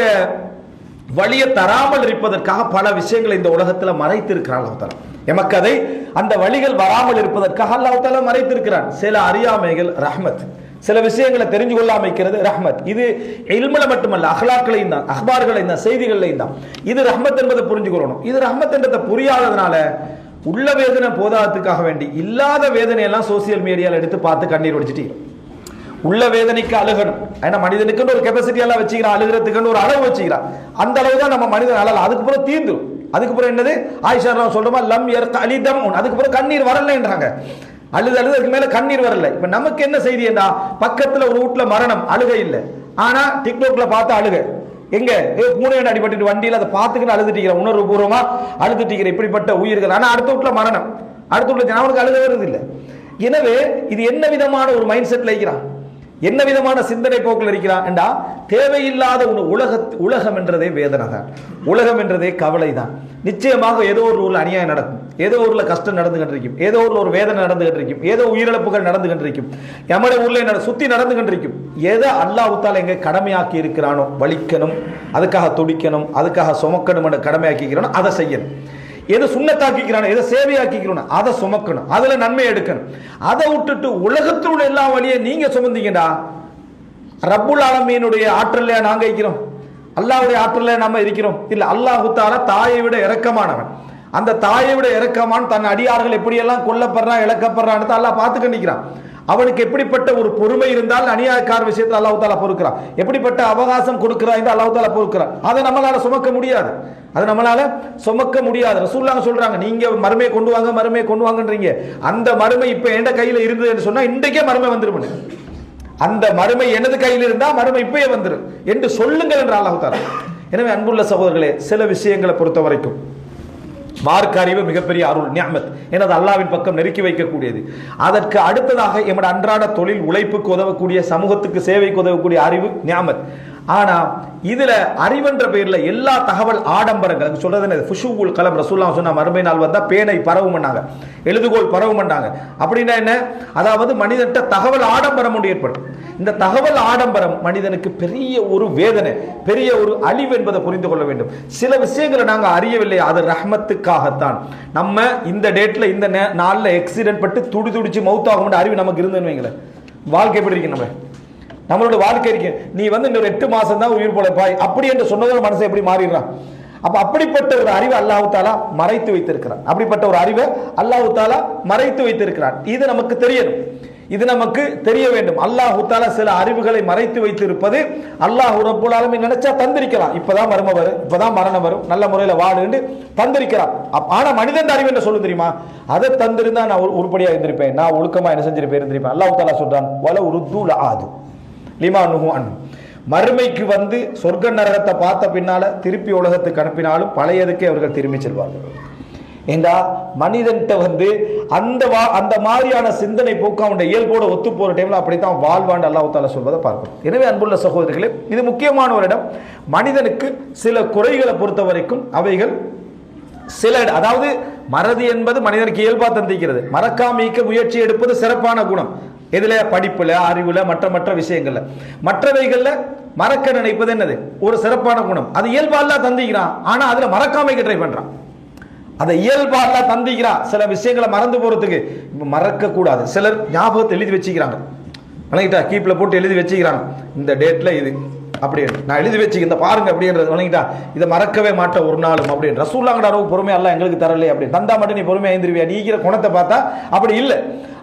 வலியை தராமல் இருப்பதற்காக பல விஷயங்களை இந்த உலகத்துல மறைத்திருக்கிறான் அல்லாஹ் தஆலா. எமக்கு அதை அந்த வலிகள் வராமல் இருப்பதற்காக அல்லாஹ் தஆலா மறைத்திருக்கிறான். சில அறியாமைகள் ரஹ்மத், சில விஷயங்களை தெரிஞ்சு கொள்ள அமைக்கிறது ரஹ்மத். இது இல்முல மட்டுமல்ல, அஹ்லாக்களையும் தான், அஹ்பார்களையும் தான், செய்திகளையும் தான். இது ரஹ்மத் என்பதை புரிஞ்சுக்கொள்ளணும். இது ரஹ்மத் என்றதை புரியாததுனால உள்ள வேதனை போதாததுக்காக வேண்டி இல்லாத வேதனையெல்லாம் சோசியல் மீடியாவில் எடுத்து பார்த்து கண்ணீர் வடிச்சிட்டு, உள்ள வேதனைக்கு அழுகணும். ஏன்னா மனிதனுக்குன்னு ஒரு கெப்பாசிட்டி எல்லாம் வச்சுக்கிறான், அழுகிறதுக்குன்னு ஒரு அளவு வச்சுக்கிறான். அந்த அளவு தான் நம்ம மனிதன் அழலாம். அதுக்கு பிறகு தீர்ந்துடும். அதுக்கு பிறகு என்னது, ஆயிஷா சொல்றோமா, லம் யர்க அலிதம், அதுக்கு பிறகு கண்ணீர் வரலன்றாங்க. அதுக்கு மேல கண்ணீர் வரல. இப்ப நமக்கு என்ன செய்தி என்றா, பக்கத்துல ஒரு வீட்டுல மரணம், அழுக இல்லை, ஆனா டிக்டாக்ல பார்த்து அழுக. எங்க பூனை அடிபட்டு வண்டியில அதை பார்த்துக்கிட்டு அழுதுட்டீங்க, உணர்வு பூர்வமா அழுதுட்டீங்க, இப்படிப்பட்ட உயிர்கள். ஆனா அடுத்த வீட்டுல மரணம், அடுத்த வீட்டுல அவனுக்கு அழுக வருது இல்லை. எனவே இது என்ன விதமான ஒரு மைண்ட் செட்ல இருக்கிறான், என்ன விதமான சிந்தனை போக்கில் இருக்கிறான் என்றா, தேவையில்லாத உலகம் என்றதே வேதனை தான், உலகம் என்றதே கவலை தான். நிச்சயமாக ஏதோ ஒரு ஊர்ல அநியாயம் நடக்கும், ஏதோ ஊர்ல கஷ்டம் நடந்து கொண்டிருக்கும், ஏதோ ஊர்ல ஒரு வேதனை நடந்து கொண்டிருக்கும், ஏதோ உயிரிழப்புகள் நடந்து கொண்டிருக்கும், நம்முடைய ஊர்ல சுத்தி நடந்து கொண்டிருக்கும். எதை அல்லாஹ் தஆலா எங்க கடமையாக்கி இருக்கிறானோ, வலிக்கணும், அதுக்காக துடிக்கணும், அதுக்காக சுமக்கணும் என்ற கடமையாக்கி இருக்கிறானோ அதை செய்யணும். எது சுண்ணத்தாக்கிக்கிறானோ, எதை சேவையாக்கிக்கிறோம் அதை சுமக்கணும், அதுல நன்மை எடுக்கணும். அதை விட்டுட்டு உலகத்தில் உள்ள எல்லா வழியை நீங்க சுமந்தீங்கடா, ரப்புல் ஆலமீனுடைய ஆற்றல்ல நாங்க இருக்கிறோம், அல்லாஹ்வுடைய ஆற்றல்ல நாம இருக்கிறோம் இல்ல. அல்லாஹ் தஆலா தாயை விட இரக்கமானவன். அந்த தாயை விட இரக்கமான் தன் அடியார்கள் எப்படியெல்லாம் கொல்லப்படுறான், இழக்கப்படுறான்னு அல்லாஹ் பார்த்துக்க நிற்கிறான். அவனுக்கு எப்படிப்பட்ட ஒரு பொறுமை இருந்தால் அநியாயக்கார விஷயத்தில் அல்லாஹ் தஆலா பொறுக்கிறான், எப்படிப்பட்ட அவகாசம் கொடுக்கிறான் என்று அல்லாஹ் தஆலா பொறுக்கிறான். அதை நம்மளால சுமக்க முடியாது, அது நம்மளால சுமக்க முடியாது. ரசூலுல்லாஹ் சொல்றாங்க, நீங்க மறுமையை கொண்டு வாங்க, மறுமையை கொண்டு வாங்கன்றீங்க, அந்த மறுமை இப்ப எந்த கையில இருந்தது என்று சொன்னா இன்றைக்கே மறுமை வந்துரும். அந்த மறுமை எனது கையில் இருந்தா மறுமை இப்பயே வந்துடும் என்று சொல்லுங்கள் என்று அல்லாஹ் தஆலா. எனவே அன்புள்ள சகோதரர்களே, சில விஷயங்களை பொறுத்த வரைக்கும் மார்க்க அறிவு மிகப்பெரிய அருள், நிஅமத், எனது அல்லாஹ்வின் பக்கம் நெருக்கி வைக்கக்கூடியது. அதற்கு அடுத்ததாக எமது அன்றாட தொழில் உழைப்புக்கு உதவக்கூடிய, சமூகத்துக்கு சேவைக்கு உதவக்கூடிய அறிவு நிஅமத். ஆனா இதுல அறிவென்ற பெயர்ல எல்லா தகவல் ஆடம்பரங்கள் சொல்றது என்ன, ஃபுஷூவுல் கலம் ரசூலுல்லாஹ் சொன்ன மறுமை நாள் வந்தா பேனை பரவும் பண்ணாங்க, எழுதுகோல் பரவும் பண்ணாங்க. அப்படின்னா என்ன, அதாவது மனிதன்ட்ட தகவல் ஆடம்பரம் ஒன்று ஏற்படும். இந்த தகவல் ஆடம்பரம் மனிதனுக்கு பெரிய ஒரு வேதனை, பெரிய ஒரு அழிவு என்பதை புரிந்து கொள்ள வேண்டும். சில விஷயங்களை நாங்க அறியவில்லை, அது ரஹ்மத்துக்காகத்தான். நம்ம இந்த டேட்ல இந்த நாள்ல ஆக்சிடென்ட் பட்டு துடி துடிச்சு மௌத்தாகும் அறிவு நமக்கு இருந்துன்னு வைங்களேன், வாழ்க்கை எப்படி இருக்கு, நம்மளோட வாழ்க்கை இருக்கு. நீ இன்னொரு 8 மாசம் தான் உயிர் பொழைப்பாய் அப்படி என்று சொன்னதோட மனசை எப்படி மாறிடுறான். அப்ப அப்படிப்பட்ட ஒரு அறிவை அல்லாஹ் தஆலா மறைத்து வைத்திருக்கிறான். அப்படிப்பட்ட ஒரு அறிவை அல்லாஹ் தஆலா மறைத்து வைத்திருக்கிறான். இது நமக்கு தெரியணும், இது நமக்கு தெரிய வேண்டும். அல்லாஹ் தஆலா சில அறிவுகளை மறைத்து வைத்திருப்பது அல்லாஹ் ரப்பல் ஆலமீன் நினைச்சா தந்திருக்கலாம். இப்பதான் மர்மம் வரும், இப்பதான் மரணம் வரும், நல்ல முறையில் வாடுன்னு தந்திருக்கிறான். ஆனா மனிதன் அறிவு என்ன சொல்லும் தெரியுமா, அதை தந்திருந்தா நான் உருப்படியா இருந்திருப்பேன், நான் ஒழுக்கமா என்ன செஞ்சிருப்பேன் இருந்திருப்பேன். அல்லாஹ் தஆலா சொல்றான் வல உருது லஆது லிமா நுஹு அன். மறுமைக்கு சொர்க்க நரகத்தை பார்த்த பின்னால திருப்பி உலகத்துக்கு அனுப்பினாலும் பழையதுக்கே அவர்கள் திரும்பி செல்வார்கள். ஏண்டா மனிதன்ட்ட அந்த மாதிரியான சிந்தனை போக்கு அவனுடைய இயல்போட ஒத்து போற டைம்ல அப்படித்தான் வாழ்வாண்டு அல்லாஹ் தஆலா சொல்வதை பார்க்கணும். எனவே அன்புள்ள சகோதரர்களே, இது முக்கியமான ஒரு இடம். மனிதனுக்கு சில குறைகளை பொறுத்த வரைக்கும் அவைகள் சில, அதாவது மறதி என்பது மனிதனுக்கு இயல்பா தந்திக்கிறது. மறக்காமிக்க முயற்சி எடுப்பது சிறப்பான குணம். எதுல, படிப்புல, அறிவுல, மற்ற விஷயங்கள்ல. மற்றவைகள்ல மறக்க நினைப்பது என்னது, ஒரு சிறப்பான குணம். அது இயல்பா அல்லாஹ் தந்திக்கிறான், ஆனா அதுல மறக்காமைக்கு ட்ரை பண்றான். அதை இயல்பா அல்லாஹ் தந்திக்கிறான். சில விஷயங்களை மறந்து போறதுக்கு மறக்க கூடாது. சிலர் ஞாபகத்தை எழுதி வச்சுக்கிறாங்க, வணங்கிட்டா கீப்ல போட்டு எழுதி வச்சுக்கிறாங்க, இந்த டேட்ல இது அப்படின்னு நான் எழுதி வச்சு இந்த பாருங்க அப்படின்றது, வணங்கிட்டா இதை மறக்கவே மாட்டேன் ஒரு நாளும் அப்படின்னு. ரசூலுல்லாஹ் அளவு பொறுமை அல்லாஹ் எங்களுக்கு தரலையே அப்படின்னு. தந்தா மட்டும் நீ பொறுமையா எழுந்திருவியா, நீக்கிற குணத்தை பார்த்தா அப்படி இல்லை.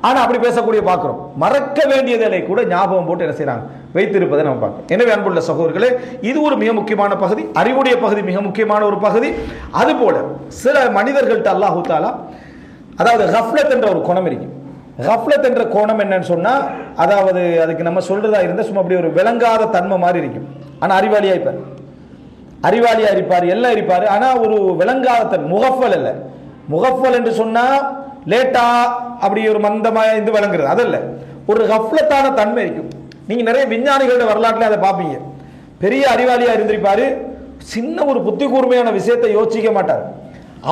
ஆனா அப்படி பேசக்கூடிய பார்க்கிறோம். மறக்க வேண்டியதை கூட ஞாபகம் போட்டு என்ன செய்யறாங்க, வைத்திருப்பதை நம்ம பார்க்கிறோம். எனவே அன்புள்ள சகோதரர்களே, இது ஒரு மிக முக்கியமான பகுதி, அறிவுடைய பகுதி மிக முக்கியமான ஒரு பகுதி. அதுபோல சில மனிதர்கள்ட்ட அல்லாஹ் தஆலா, அதாவது கஃப்லத் என்ற ஒரு குணம் இருக்கு. கஃப்லத் என்ற கோணம் என்னன்னு சொன்னா, அதாவது அதுக்கு நம்ம சொல்றதா இருந்தா சும்மா அப்படி ஒரு விளங்காத தன்மை மாதிரி இருக்கும். ஆனா அறிவாளியா இருப்பார், எல்லாம் இருப்பாரு. ஆனா ஒரு விளங்காத தன்மை, முகஃபல் அல்ல. முகஃபல் என்று சொன்னா லேட்டா அப்படி ஒரு மந்தமா இருந்து விளங்குறது அதல்ல, ஒரு கஃப்லத்தான தன்மை இருக்கும். நீங்க நிறைய விஞ்ஞானிகளோட வரலாற்றுல அதை பார்ப்பீங்க. பெரிய அறிவாளியா இருந்திருப்பாரு, சின்ன ஒரு புத்தி கூர்மையான விஷயத்தை யோசிக்க மாட்டார்.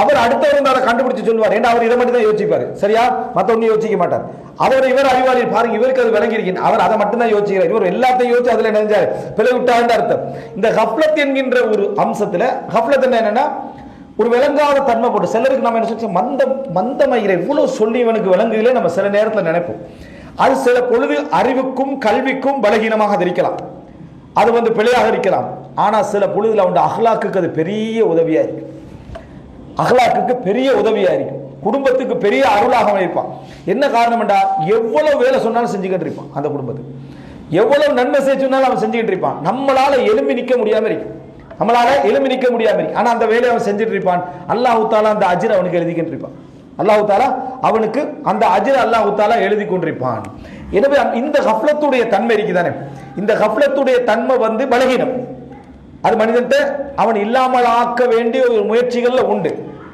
அவர் அடுத்தவர் அதை கண்டுபிடிச்சு சொல்லுவார். ஏன்னா அவர் இதை மட்டும் தான் யோசிப்பாரு, சரியா, மற்ற ஒன்னும் யோசிக்க மாட்டார். இவர் அறிவாளி பாருங்க, இவருக்கு அது விளங்கி இருக்கு, அவர் அதை மட்டும் தான் யோசிக்கிறார். இவர் எல்லாத்தையும் யோசிச்சு அதுல நினைஞ்சாரு பிழை விட்டாருன்னு அர்த்தம். இந்த கஃப்லத் என்கின்ற ஒரு அம்சத்துல, கஃப்லத் என்னன்னா ஒரு விளங்காத தன்மை போட்டு, சிலருக்கு நம்ம என்ன சொல்ல மந்தமயிரை இவ்வளவு சொல்லி இவனுக்கு விளங்குகளே நம்ம சில நேரத்தில் நினைப்போம். அது சில பொழுது அறிவுக்கும் கல்விக்கும் பலகீனமாக இருக்கலாம், அது பிழையாக இருக்கலாம். ஆனா சில பொழுதுல அவன் அஹ்லாக்குக்கு அது பெரிய உதவியா இருக்கு, அஹ்லாக்குக்கு பெரிய உதவியா இருக்கு, குடும்பத்துக்கு பெரிய அருளாக இருப்பான். என்ன காரணம் என்றா, எவ்வளவு வேலை சொன்னாலும் செஞ்சுக்கிட்டு இருப்பான். அந்த குடும்பத்துக்கு எவ்வளவு நன்மை சொன்னாலும் அவன் செஞ்சுக்கிட்டு இருப்பான். நம்மளால எலும்பி நிக்க முடியாம இருக்கு, ஆனா அந்த வேலையை அவன் செஞ்சுட்டு இருப்பான். அல்லாஹ் தஆலா அந்த அஜ்ர் அவனுக்கு எழுதிக்கிட்டு இருப்பான். அல்லாஹ் தஆலா அவனுக்கு அந்த அஜ்ர் அல்லாஹ் தஆலா எழுதி கொண்டிருப்பான். எனவே இந்த கஃப்லத்துடைய தன்மை இருக்குதானே, இந்த கஃப்லத்துடைய தன்மை பலகீனம். அது மனிதன்ட்ட அவன் இல்லாமல் ஆக்க வேண்டிய ஒரு முயற்சிகள்ல உண்டு.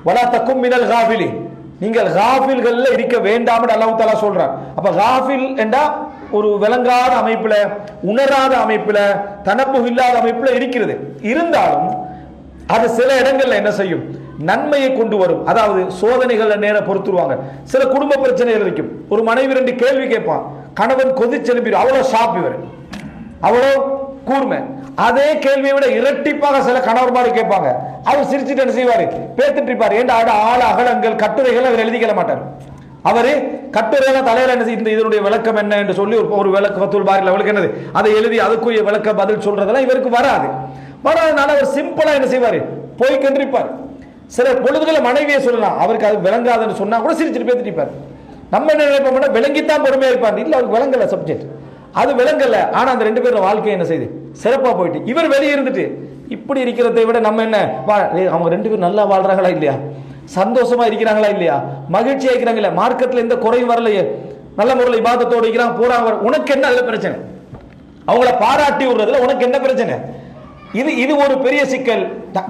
வலா தக்கும் மினல் காஃபிலின், நீங்கள் காஃபில்கள்ல இருக்க வேண்டாம் என்று அல்லாஹ் தஆலா சொல்றான். அப்ப காஃபில் என்றா ஒரு விளங்காத அமைப்புல, உணராத அமைப்புல, தனப்பு இல்லாத அமைப்புல இருக்கிறது. இருந்தாலும் அது சில இடங்கள்ல என்ன செய்யும், நன்மையை கொண்டு வரும். அதாவது சோதனைகள் நேரம் பொறுத்துருவாங்க. சில குடும்ப பிரச்சனைகள் இருக்கும். ஒரு மனைவி 2 கேள்வி கேட்பான், கணவன் கொதிச்செலும்பி, அவ்வளவு ஷாப், இவர் அவ்வளவு கூர்மை. அதே கேள்வியை விட இரட்டிப்பாக சில கணவர்மாரு கேட்பாங்க. அவர் சிரிச்சுட்டு என்ன செய்வாரு, பேத்துட்டு இருப்பாரு. ஏண்டா ஆழ அகலங்கள் கட்டுரைகள் அவர் எழுதிக்கல மாட்டார். அவரு கட்டுரையில தலையில என்ன செய்ய, இதனுடைய விளக்கம் என்ன என்று சொல்லி ஒரு விளக்கத்துள் பாரில் அவளுக்கு என்னது அதை எழுதி அதுக்குரிய விளக்க பதில் சொல்றதெல்லாம் இவருக்கு வராதனால அவர் சிம்பிளா என்ன செய்வாரு, போய் கண்டிருப்பார். சில பொழுதுகளை மனைவியை சொல்லலாம், அவருக்கு அது விளங்காதுன்னு சொன்னா கூட சிரிச்சுட்டு பேத்துட்டு இருப்பார். நம்ம என்ன நினைப்போம்னா விளங்கித்தான் பொறுமையா இருப்பார். இல்ல அவருக்கு விளங்கல சப்ஜெக்ட், அது விளங்கல. ஆனா அந்த 2 பேரோட வாழ்க்கை என்ன செய்யுது, சிறப்பா போயிட்டு. இவர் வெளியே இருந்துட்டு இப்படி இருக்கிறதை விட நம்ம என்ன, அவங்க 2 பேரும் நல்லா வாழ்றாங்களா இல்லையா, சந்தோஷமா இருக்கிறாங்களா இல்லையா, மகிழ்ச்சியா இருக்கிறாங்களா, மார்க்கெட்ல எந்த குறையும் வரலையே, நல்ல முறையில் இபாதத்தோடு இருக்கிறாங்க போறாங்க, உனக்கு என்ன அதுல பிரச்சனை, அவங்கள பாராட்டி விடுறதுல உனக்கு என்ன பிரச்சனை? இது ஒரு பெரிய சிக்கல்.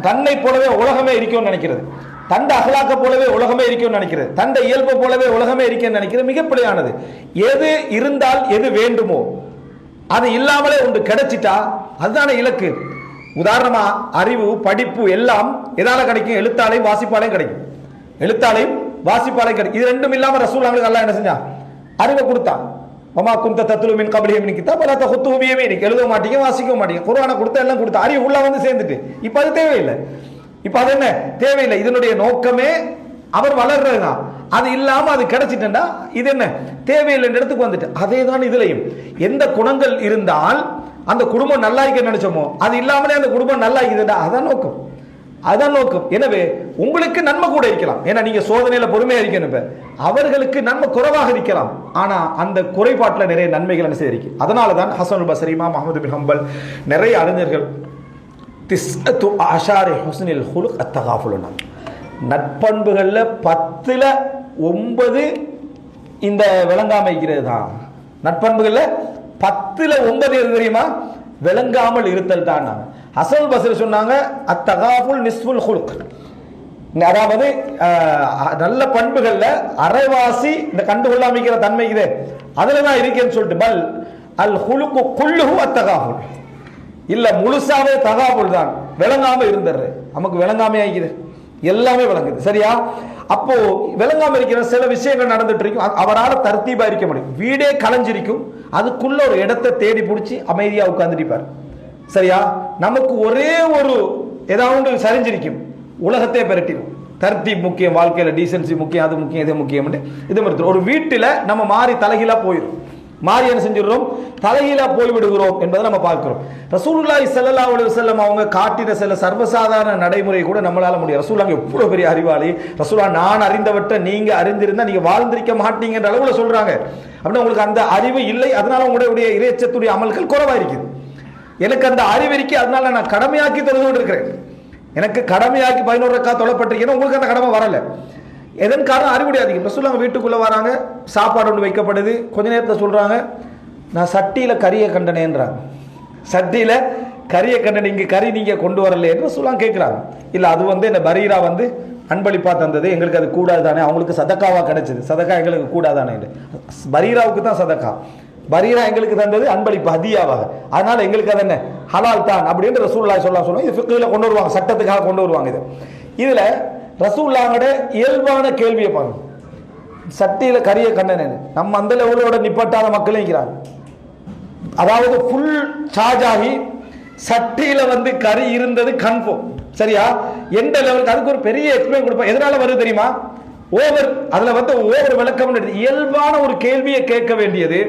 தன்னை போலவே உலகமே இருக்கும்னு நினைக்கிறது, தண்ட அகலாக்க போலவே உலகமே இருக்கும்னு நினைக்கிறது, தண்ட இயல்பு போலவே உலகமே இருக்குன்னு நினைக்கிறது மிகப்படியானது. எது இருந்தால் எது வேண்டுமோ அது இல்லாமலே ஒன்று கிடைச்சிட்டா அதுதானே இலக்கு. உதாரணமா அறிவு படிப்பு எல்லாம் எதால கிடைக்கும்? எழுத்தாலையும் வாசிப்பாலையும் கிடைக்கும். எழுத்தாலையும் வாசிப்பாலையும் கிடைக்கும். இது ரெண்டும் இல்லாம ரசூலுல்லாஹி அல்லாஹ் என்ன செஞ்சா? அறிவை கொடுத்தான். வமா குந்த தத்லு மின் கப்லிஹி மின் கிதாப் வலா தஹுத்து பியமீனிக், எழுத மாட்டீங்க வாசிக்க மாட்டீங்க. குர்ஆனை கொடுத்தா எல்லாம் கொடுத்தா அறிவு உள்ள வந்து சேர்ந்துட்டு இப்ப அது தேவையில்லை. இப்ப அது என்ன தேவையில்லை. இதனுடைய நோக்கமே அவர் வளர்றதுதான். அது இல்லாம அது கிடைச்சிட்டா இது என்ன தேவையில்லை இடத்துக்கு வந்துட்டு. அதே தான் இதுலையும் எந்த குணங்கள் இருந்தால் அந்த குடும்பம் நல்லா இருக்க நினைச்சோமோ அது இல்லாமலே அந்த குடும்பம் நல்லா இருக்குதுடா, அதான் நோக்கம், அதான் நோக்கம். எனவே உங்களுக்கு நன்மை கூட இருக்கலாம். ஏன்னா நீங்க சோதனையில பொறுமையா இருக்கணும். அவர்களுக்கு நன்மை குறைவாக இருக்கலாம். ஆனா அந்த குறைபாட்டில் நிறைய நன்மைகள் என்ன செய்திருக்கு. அதனால தான் ஹசனுல் பஸ்ரி, இமாம் அஹ்மத் பின் ஹம்பல், நிறைய அறிஞர்கள் திஸ்அத்து அஷாரி ஹுஸ்னில் ஹுலுக் அத்தகாஃபுல், நட்பண்புகள்ல 10ல் 9 இந்த விளங்காமை இருக்கிறது தான். நட்பண்புகள்ல 10ல் 9 எது தெரியுமா? விளங்காமல் இருத்தல் தான். ஹசன் பஸ்ரி சொன்னாங்க அத்தகாஃபுல் நிஸ்ஃபுல் ஹுலுக், அதாவது நல்ல பண்புகள்ல அரைவாசி இந்த கண்டுகொள்ளாமிக்கிற தன்மை இது அதுலதான் இருக்கேன்னு சொல்லிட்டு பல் அல் ஹுலுக்கு குல்லுஹு அத்தகாஃபுல், இல்ல முழுசாவே தகாஃபுல் தான், விளங்காம இருந்துடுற. நமக்கு விளங்காம ஆகிக்குது, எல்லாமே விளங்குது. சரியா? அப்போ விளங்காம இருக்கிற சில விஷயங்கள் நடந்துட்டு இருக்கும். அவரால் தர்த்தீபா இருக்க முடியும். வீடே கலைஞ்சிருக்கும், அதுக்குள்ள ஒரு இடத்தை தேடி பிடிச்சி அமைதியா உட்கார்ந்துருப்பார். சரியா? நமக்கு ஒரே ஒரு ஏதாவது சரிஞ்சிருக்கும், உலகத்தை பெரட்டிடும். தர்த்தீப் முக்கியம், வாழ்க்கையில டீசன்சி முக்கியம், அது முக்கியம், இது முக்கியம். இது மாதிரி ஒரு வீட்டில் நம்ம மாறி தலைகீழா போயிடும். மாறி என்ன செஞ்சிடறோம்? தலைகீழா போய்விடுகிறோம் என்பதை நம்ம பார்க்கிறோம். ரசூலுல்லாஹி ஸல்லல்லாஹு அலைஹி வஸல்லம் அவங்க காட்டின சில சர்வசாதாரண நடைமுறை கூட நம்மளால முடியும். ரசூலுல்லாஹ் எவ்வளவு பெரிய அறிவாளி. ரசூலுல்லாஹ் நான் அறிந்தவற்றை நீங்க அறிந்திருந்தா நீங்க வாழ்ந்திருக்க மாட்டீங்கன்ற அளவுல சொல்றாங்க. அப்படின்னா உங்களுக்கு அந்த அறிவு இல்லை, அதனால உங்களுடைய இறைச்சத்துடைய அமல்கள் குறைவா இருக்குது. எனக்கு அந்த அறிவு இருக்கு, அதனால நான் கடமையாக்கி தொழுது இருக்கிறேன். எனக்கு கடமையாக்கி 11 ரக்காத் தொழப்பட்டிருக்கேன், உங்களுக்கு அந்த கடமை வரல. எதன் காரணம்? அறிவுடைய அதிகம். ரசூலுல்லாஹ் வீட்டுக்குள்ள வராங்க, சாப்பாடு ஒன்று வைக்கப்படுது. கொஞ்ச நேரத்தில் சொல்றாங்க நான் சட்டியில கறியை கண்டனேன்றாங்க. சட்டியில கறியை கண்டன, இங்க கறி நீங்க கொண்டு வரல என்று ரசூலுல்லாஹ் கேட்கிறாங்க. இல்ல அது என்ன பரீரா அன்பளிப்பா தந்தது, எங்களுக்கு அது கூடாது தானே, அவங்களுக்கு சதக்காவா கிடைச்சது, சதக்கா எங்களுக்கு கூடாதானே. பரீராவுக்கு தான் சதக்கா, பரீரா எங்களுக்கு தந்தது அன்பளிப்பு ஹதியாவாக, அதனால எங்களுக்கு அது என்ன ஹலால் தான் அப்படின்னு ரசூலுல்லாஹி ஸல்லல்லாஹு அலைஹி வஸல்லம் இது ஃபிக்ஹ்ல கொண்டு வருவாங்க, சட்டத்துக்காக கொண்டு வருவாங்க. இதுல ரசூலுல்லாஹோட இயல்பான கேள்வியை பாருங்க. சட்டியில கரிய கண்ணன் நம்ம அந்த லெவலோட நிப்பட்டாத மக்களே இருக்கிறாங்க. அதாவது ஃபுல் சார்ஜ் ஆகி சட்டியில கறி இருந்தது கன்ஃபார்ம். சரியா? எந்த லெவலுக்கு அதுக்கு ஒரு பெரிய எக்ஸ்பிளைன் கொடுப்போம். எதனால வருது தெரியுமா? ஓவர், அதுல ஓவர் விளக்கம். இயல்பான ஒரு கேள்வியை கேட்க வேண்டியது,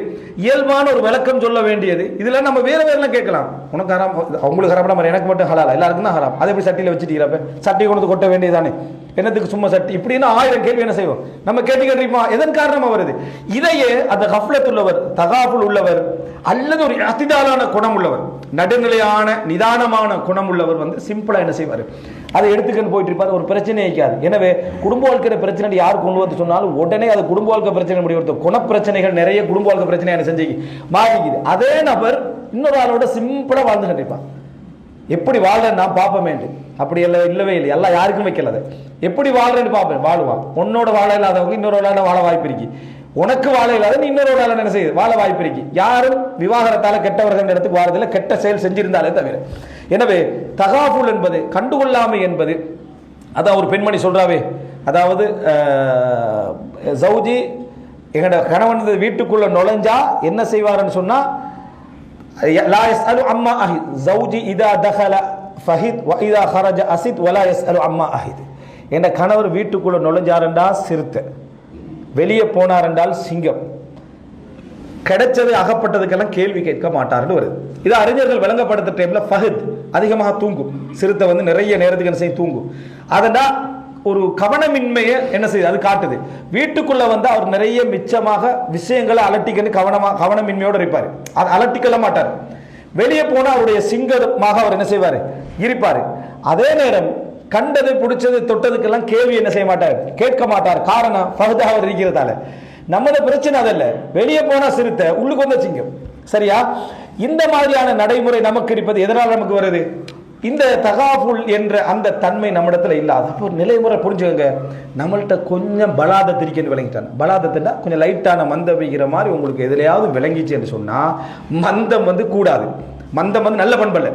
இயல்பான ஒரு விளக்கம் சொல்ல வேண்டியது. இதுல நம்ம வேற வேறலாம் கேட்கலாம். உனக்கு ஹராம், அவங்களுக்கு ஹராம், எனக்கு மட்டும் ஹலால், எல்லாருக்கும் தான் ஹராம். அதை எப்படி சட்டியில வச்சுட்டீங்க? சட்டி கொண்டு கொட்ட வேண்டியதானே, என்னத்துக்கு சும்மா சட்டி? இப்படின்னா 1000 கேள்வி என்ன செய்வோம் நம்ம கேட்டுக்கிட்டு. எதன் காரணமா வருது? இதையே அந்த கஃப்லத் உள்ளவர், தகாஃபுல் உள்ளவர், அல்லது ஒரு அத்திதாலான குணம் உள்ளவர், நடுநிலையான நிதானமான குணம் உள்ளவர் சிம்பிளா என்ன செய்வார்? அதை எடுத்துக்கிட்டு போயிட்டு இருப்பார், ஒரு பிரச்சனை இருக்காது. எனவே குடும்ப வாழ்க்கை பிரச்சனை யார் கொண்டு வந்து சொன்னாலும் உடனே அது குடும்ப வாழ்க்கை பிரச்சனை முடிவு. குணப்பிரச்சனைகள் நிறைய குடும்ப வாழ்க்கை பிரச்சனை என்ன செஞ்சு மாறிக்குது. அதே நபர் இன்னொரு ஆளோட சிம்பிளா வாழ்ந்து கண்டிப்பான். எப்படி வாழ்றேன் நான் பார்ப்பேன், அப்படி எல்லாம் இல்லவே இல்லை, எல்லாம் யாருக்கும் வைக்கல. எப்படி வாழ்றேன்னு பார்ப்பேன், வாழுவான். உன்னோட வாழ இல்லாதவங்க இன்னொரு வாழ வாய்ப்பு இருக்கு, உனக்கு வாழ இல்லாத இன்னொரு என்ன செய்யுது வாழ வாய்ப்பு இருக்கு. யாரும் விவாகரத்தால கெட்டவர்கள் இடத்துக்கு வாரதில்லை, கெட்ட செயல் செஞ்சிருந்தாலே தவிர. எனவே தகாஃபுல் என்பது கண்டுகொள்ளாமை என்பது, அதான் ஒரு பெண்மணி சொல்றாவே, அதாவது ஜௌஜி எங்கட கணவன் வீட்டுக்குள்ள நுழைஞ்சா என்ன செய்வாருன்னு சொன்னா, லா யஸ்அலு அம்மா அஹித், ஜௌஜி இதா தகல ஃபஹித் வ இதா ஹரஜ அசித் வலா யஸ்அலு அம்மா அஹித். என்ற கணவர் வீட்டுக்குள்ள நுழைஞ்சாருண்டா சிறுத்தை, வெளியே போனார் என்றால் சிங்கம், கிடைச்சது அகப்பட்டதுக்கெல்லாம் கேள்வி கேட்க மாட்டார்னு வருது. இது அறிஞர்கள் விளங்கப்படுத்த டைம்ல ஃபஹத் அதிகமாக தூங்கும், சிறுத்தை நிறைய நேரத்துக்கு என்ன செய்யும் தூங்கும். அதனா ஒரு கவனமின்மையை என்ன செய்யுது அது காட்டுது. வீட்டுக்குள்ள அவர் நிறைய மிச்சமாக விஷயங்களை அலட்டிக்கன்னு கவனமின்மையோடு இருப்பார், அது அலட்டிக்கல மாட்டார். வெளியே போனா அவருடைய சிங்கமாக அவர் என்ன செய்வார் இருப்பார். அதே நேரம் கண்டது பிடிச்சது தொட்டதுக்கெல்லாம் கேள்வி என்ன செய்ய மாட்டார், கேட்க மாட்டார். காரணம் ஃபஹதாக அவர் இருக்கிறதால. நம்மளோட பிரச்சனை அதல்ல, வெளியே போனா சிறுத்தை, உள்ளுக்கு வந்த சிங்கம். சரியா? இந்த மாதிரியான நடைமுறை நமக்கு இருப்பது எதனால் நமக்கு வருது? இந்த தகாஃபுல் என்ற அந்த தன்மை நம்மிடத்துல இல்லாத. அப்போ நிலைமுறை புரிஞ்சுக்கோங்க, நம்மள்கிட்ட கொஞ்சம் பலாதத் இருக்கேன்னு விளங்கிட்டாங்க. பலாதத்துன்னா கொஞ்சம் லைட்டான மந்தம் வைக்கிற மாதிரி உங்களுக்கு எதுலையாவது விளங்கிச்சுன்னு சொன்னா மந்தம் கூடாது. மந்தம் நல்ல பண்பல்ல,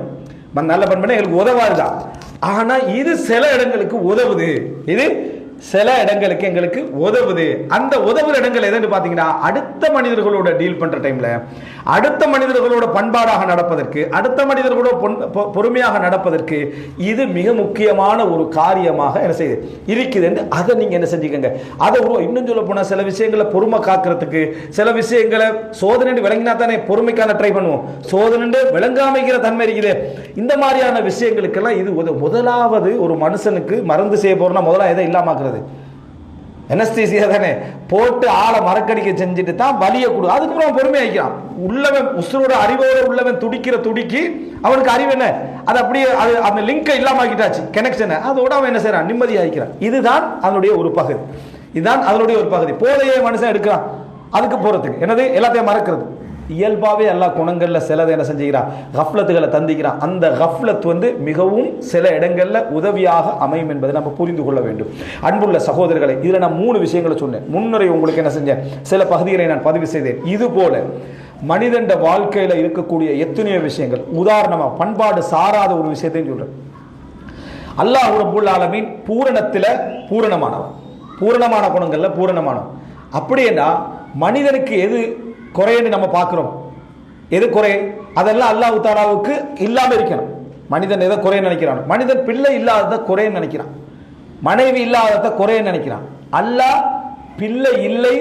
நல்ல பண்புனா எங்களுக்கு உதவாதுதான். ஆனா இது சில இடங்களுக்கு உதவுது, இது சில இடங்களுக்கு எங்களுக்கு உதவுது. அந்த உதவுற இடங்கள் எதுன்னு பாத்தீங்கன்னா, அடுத்த மனிதர்களோட டீல் பண்ற டைம்ல, அடுத்த மனிதர்களோட பண்பாடாக நடப்பதற்கு, அடுத்த மனிதர்களோட பொறுமையாக நடப்பதற்கு இது மிக முக்கியமான ஒரு காரியமாக என்ன செய்யுது இருக்குது என்று அதை நீங்க என்ன செஞ்சுக்கங்க. அதை இன்னும் சொல்ல போனா சில விஷயங்களை பொறுமை காக்கிறதுக்கு, சில விஷயங்களை சோதனை விளங்கினா தானே பொறுமைக்கான ட்ரை பண்ணுவோம். சோதனை விளங்காமைக்கிற தன்மை இருக்குது. இந்த மாதிரியான விஷயங்களுக்கெல்லாம் இது முதலாவது ஒரு மனுஷனுக்கு மருந்து செய்ய போறோம்னா முதல்ல எதை இல்லாம எனஸ்தீசியா தானே போட்டு ஆளை மறக்கடிக்க செஞ்சுட்டு தான் வலியை கொடு. அதுக்கப்புறம் பொறுமையாக்கிறான். உள்ளவன் உசுரோட அறிவோட உள்ளவன் துடிக்கிற துடிக்கி அவனுக்கு அறிவு என்ன, அது அப்படியே அது அந்த லிங்கை இல்லாமக்கிட்டாச்சு, கனெக்ஷனை. அதோட அவன் என்ன செய்யறான், நிம்மதியாகிறான். இதுதான் அதனுடைய ஒரு பகுதி, இதுதான் அதனுடைய ஒரு பகுதி. போதையே மனுஷன் எடுக்கிறான் அதுக்கு போறதுக்கு என்னது, எல்லாத்தையும் மறக்கிறது. இயல்பாகவே எல்லா குணங்கள்ல சிலதை என்ன செஞ்சுக்கிறான், கஃப்லத்துகளை தந்திக்கிறான். அந்த கஃப்லத் மிகவும் சில இடங்கள்ல உதவியாக அமையும் என்பதை நம்ம புரிந்து கொள்ள வேண்டும். அன்புள்ள சகோதரர்களை, இதுல நான் 3 விஷயங்களை சொன்னேன். முன்னுரை உங்களுக்கு என்ன செஞ்சேன், சில பகுதிகளை நான் பதிவு செய்தேன். இது போல மனிதன் வாழ்க்கையில இருக்கக்கூடிய எத்தனையோ விஷயங்கள், உதாரணமா பண்பாடு சாராத ஒரு விஷயத்தையும் சொல்றேன். அல்லாஹ் ரப்பல் ஆலமீன் பூரணத்துல பூரணமானவன், பூரணமான குணங்கள்ல பூரணமானவன். அப்படின்னா மனிதனுக்கு எது குறைன்னு நம்ம பார்க்கிறோம், எது குறை, அதெல்லாம் அல்லாஹ் தஆலாவுக்கு இல்லாம இருக்கணும். மனிதன் எதை குறைன்னு நினைக்கிறான், மனிதன் பிள்ளை இல்லாததை குறைன்னு நினைக்கிறான், மனைவி இல்லாததை குறைன்னு நினைக்கிறான். அல்லாஹ் பிள்ளை இல்லை,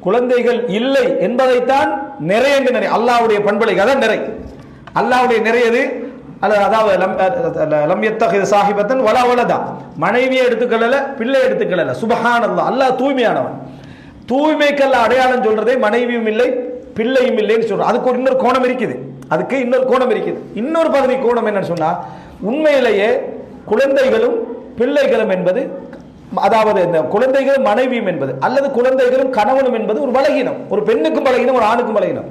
குழந்தைகள் இல்லை என்பதைத்தான் நிறைய என்று நினை. அல்லாஹ்வுடைய பண்பலை அதான் நிறை. அல்லாஹ்வுடைய நிறையது அதாவது லம் யத்தகிது சாஹிபத்தன் வலா வலதா, மனைவியை எடுத்துக்கொள்ளல, பிள்ளை எடுத்துக்கொள்ளல. சுப்ஹானல்லாஹ், அல்லாஹ் தூய்மையானவன். தூய்மைக்கல்ல அடையாளம் சொல்றதே மனைவியும் இல்லை பிள்ளையும் இல்லைன்னு சொல்றோம். அதுக்கு ஒரு இன்னொரு கோணம் இருக்குது, அதுக்கு இன்னொரு கோணம் இருக்குது. இன்னொரு பகுதி கோணம் என்னன்னு சொன்னா, உண்மையிலேயே குழந்தைகளும் பிள்ளைகளும் என்பது, அதாவது இந்த குழந்தைகளும் மனைவியும் என்பது அல்லது குழந்தைகளும் கணவனும் என்பது ஒரு பலகீனம். ஒரு பெண்ணுக்கும் பலகீனம், ஒரு ஆணுக்கும் பலகீனம்.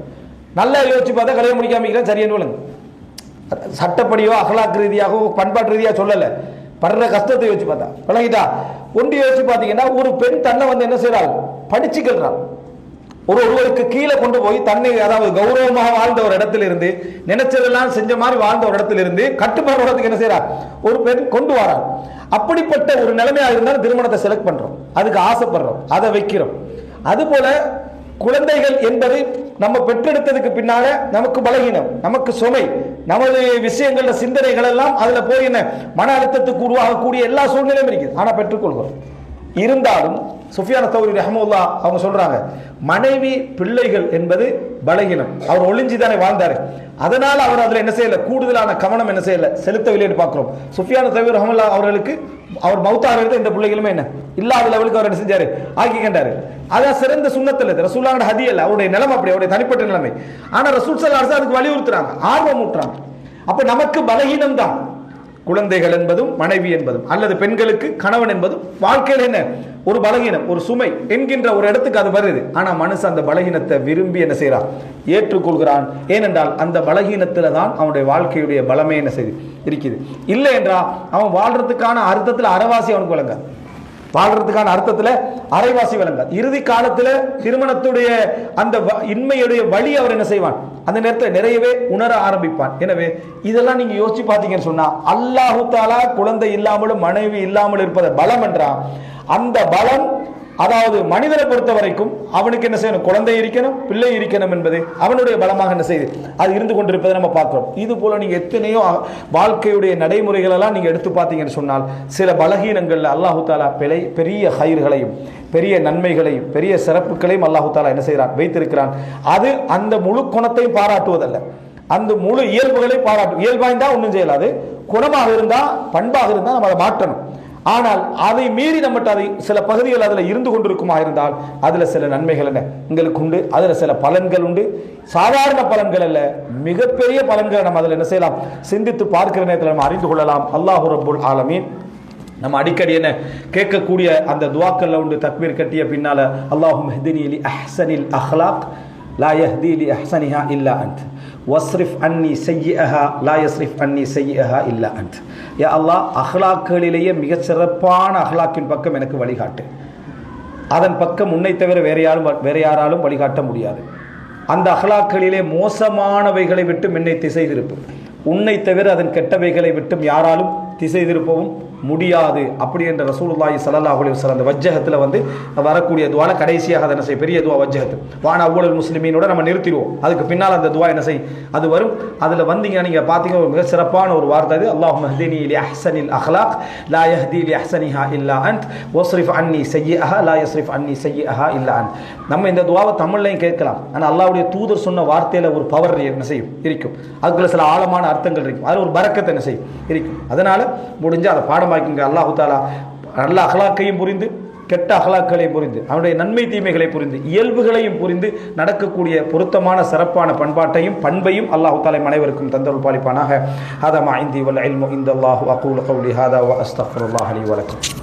நல்லா யோசிச்சு பார்த்தா கல்யாணம் முடிக்காம சரியான விளங்கு. சட்டப்படியோ அகலாக் ரீதியாகவோ பண்பாட்டு ரீதியாக சொல்லல, படுற கஷ்டத்தை யோசிச்சு பார்த்தா விளங்கிட்டா. ஒன்று யோசிச்சு பார்த்தீங்கன்னா, ஒரு பெண் தன்னை என்ன செய்யறாள், படிச்சுக்கிறாள். ஒருவருக்கு கீழே கொண்டு போய் தன்னை, அதாவது கௌரவமாக வாழ்ந்த ஒரு இடத்துல இருந்து, நினைச்சதெல்லாம் செஞ்ச மாதிரி வாழ்ந்த ஒரு இடத்துல இருந்து கட்டுப்பாடு என்ன செய்யறா ஒரு பெண் கொண்டு வராள். அப்படிப்பட்ட ஒரு நிலைமையாக இருந்தாலும் திருமணத்தை செலக்ட் பண்றோம், அதுக்கு ஆசைப்படுறோம், அதை வைக்கிறோம். அதுபோல குழந்தைகள் என்பது நம்ம பெற்றெடுத்ததுக்கு பின்னால நமக்கு பலகீனம், நமக்கு சுமை, நமது விஷயங்கள சிந்தனைகள் எல்லாம் அதுல போய் என்ன மன அழுத்தத்துக்கு உருவாகக்கூடிய எல்லா சூழ்நிலையும் இருக்குது. ஆனா பெற்றுக்கொள்கிறோம். இருந்தாலும் சுஃபியான் தௌரி ரஹ்மத்துல்லாஹ் அவங்க சொல்றாங்க, மனைவி பிள்ளைகள் என்பது பலகீனம். அவர் ஒளிஞ்சுதானே வாழ்ந்தாரு, அதனால அவர் அதுல என்ன செய்யல, கூடுதலான கவனம் என்ன செய்யல, செலுத்தவில்லைன்னு பார்க்கிறோம். சுஃபியான் தௌரி ரஹ்மத்துல்லாஹ் அவர்களுக்கு அவர் மௌத்தாகிறது இந்த பிள்ளைகளுமே என்ன இல்லாத லெவலுக்கு அவர் என்ன செஞ்சாரு, ஆக்கி கண்டாரு. அதான் சிறந்த சுன்னத்தில் ரசூலுல்லாஹ்வுடைய ஹதி அல்ல, அவருடைய நிலைமை அப்படி, அவருடைய தனிப்பட்ட நிலைமை. ஆனா ரசூல் ஸல்லல்லாஹு அலைஹி வஸல்லம் அதுக்கு வலியுறுத்துறாங்க, ஆர்வம் ஊட்டுறாங்க. அப்ப நமக்கு பலகீனம் தான் குழந்தைகள் என்பதும் மனைவி என்பதும் அல்லது பெண்களுக்கு கணவன் என்பதும் வாழ்க்கையில் என்ன ஒரு பலகீனம், ஒரு சுமை என்கின்ற ஒரு இடத்துக்கு அது வருது. ஆனா மனுஷன் அந்த பலகீனத்தை விரும்பி என்ன செய்யறான், ஏற்றுக்கொள்கிறான். ஏனென்றால் அந்த பலகீனத்துல தான் அவனுடைய வாழ்க்கையுடைய பலமே என்ன செய்து இருக்குது. இல்லை என்றால் அவன் வாழ்றதுக்கான அர்த்தத்தில் அரைவாசி அவனுக்கு விளங்காது, வாழ்றதுக்கான அர்த்தத்துல அரைவாசி விளங்காது. இறுதி காலத்துல திருமணத்துடைய அந்த இன்மையுடைய வழி அவர் என்ன செய்வான், அந்த நேரத்தில் நிறையவே உணர ஆரம்பிப்பான். எனவே இதெல்லாம் நீங்க யோசிச்சு பார்த்தீங்கன்னு சொன்னா, அல்லாஹு தஆலா குழந்தை இல்லாமலும் மனைவி இல்லாமல் இருப்பதை பலம் என்றான். அந்த பலம், அதாவது மனிதனை பொறுத்த வரைக்கும் அவனுக்கு என்ன செய்யணும், குழந்தை இருக்கணும், பிள்ளை இருக்கணும் என்பது அவனுடைய பலமாக என்ன செய்யுது, அது இருந்து கொண்டிருப்பதை நம்ம பார்க்கிறோம். இது போல நீங்க எத்தனையோ வாழ்க்கையுடைய நடைமுறைகள் எல்லாம் நீங்க எடுத்து பார்த்தீங்கன்னு சொன்னால், சில பலகீனங்கள்ல அல்லாஹு தஆலா பெரிய ஹைர்களையும் பெரிய நன்மைகளையும் பெரிய சிறப்புகளையும் அல்லாஹு தஆலா என்ன செய்கிறான், வைத்திருக்கிறான். அது அந்த முழு குணத்தையும் பாராட்டுவதல்ல, அந்த முழு இயல்புகளை பாராட்டும். இயல்பாய்ந்தா ஒன்றும் செய்யலாது, குணமாக இருந்தா பண்பாக இருந்தால் நம்ம அதை மாற்றணும். ஆனால் அதை மீறி நம்மகிட்ட அதை சில பகுதிகள் அதில் இருந்து கொண்டிருக்குமா இருந்தால் அதில் சில நன்மைகள் என்ன எங்களுக்கு உண்டு, அதில் சில பலன்கள் உண்டு. சாதாரண பலன்கள் அல்ல, மிகப்பெரிய பலன்களை நம்ம அதில் என்ன செய்யலாம், சிந்தித்து பார்க்கிற நேரத்தில் நம்ம அறிந்து கொள்ளலாம். அல்லாஹு ரப்புல் ஆலமீன் நம்ம அடிக்கடி என்ன கேட்கக்கூடிய அந்த துவாக்கல்ல உண்டு, தக்பீர் கட்டிய பின்னால அல்லாஹும்ம ஹ்தினி லி அஹ்ஸனில் அஹ்லாக் லா யஹ்தி லி அஹ்ஸனிஹா இல்லா அன்த் வஸ்ரிஃப் அன்னி செய்யிஹா லா யஸ்ரிஃப் அன்னி செய்யிஹா இல்லா அன்ட். யா அல்லாஹ், அஹ்லாக்குகளிலேயே மிகச் சிறப்பான அஹ்லாக்கின் பக்கம் எனக்கு வழிகாட்டு. அதன் பக்கம் உன்னை தவிர வேறு யாராலும் வழிகாட்ட முடியாது. அந்த அஹ்லாக்களிலே மோசமானவைகளை விட்டு என்னை திசை திருப்பு. உன்னை தவிர அதன் கெட்டவைகளை விட்டும் யாராலும் திசை திருப்பவும் முடியாது. அப்படி என்ற ரசூலுல்லாஹி ஸல்லல்லாஹு அலைஹி வஸல்லம் அந்த வஜ்ஜஹத்தில் வரக்கூடிய துவால கடைசியாக அதை என்ன செய்ய, பெரிய துவா வஜ்ஜஹத் வான அவ்வளவு முஸ்லிமீனோட நம்ம நிறுத்திடுவோம். அதுக்கு பின்னால் அந்த துவா என்ன செய்யும், அது வரும். அதில் வந்தீங்க நீங்கள் பார்த்தீங்க, ஒரு மிக சிறப்பான ஒரு வார்த்தை அது. அல்லாஹும்ம ஹ்தினி லி அஹ்ஸனில் அஹ்லாக் லா யஹ்தி லி அஹ்ஸனிஹா இல்லா அன்ட் வஸ்ரிஃப் அன்னி செய்யிஹா லா யஸ்ரிஃப் அன்னி செய்யிஹா இல்லா அன்ட். நம்ம இந்த துவாவை தமிழ்லையும் கேட்கலாம். ஆனால் அல்லாஹ்வுடைய தூதர் சொன்ன வார்த்தையில் ஒரு பவர் என்ன செய்யும் இருக்கும். அதுக்குள்ள சில ஆழமான அர்த்தங்கள் இருக்கும். அதில் ஒரு பரக்கத்தை என்ன செய்யும் இருக்கும். அதனால் முடிஞ்சு அதை பாடமாக்குங்க. அல்லாஹு தாலா நல்ல அஹ்லாக்கையும் புரிந்து கெட்ட அஹ்லாக்களையும் புரிந்து அவனுடைய நன்மை தீமைகளை புரிந்து இயல்புகளையும் புரிந்து நடக்கக்கூடிய பொருத்தமான சிறப்பான பண்பையும் அல்லாஹு தாலா அனைவருக்கும் தந்தருள் பாலிப்பானாக. ஹதா மா இந்தி வல் இல்மு இந்தல்லாஹு அகூலு கௌலி ஹாதா வ அஸ்தக்ஃபிருல்லாஹ் லி வ லக்கும்.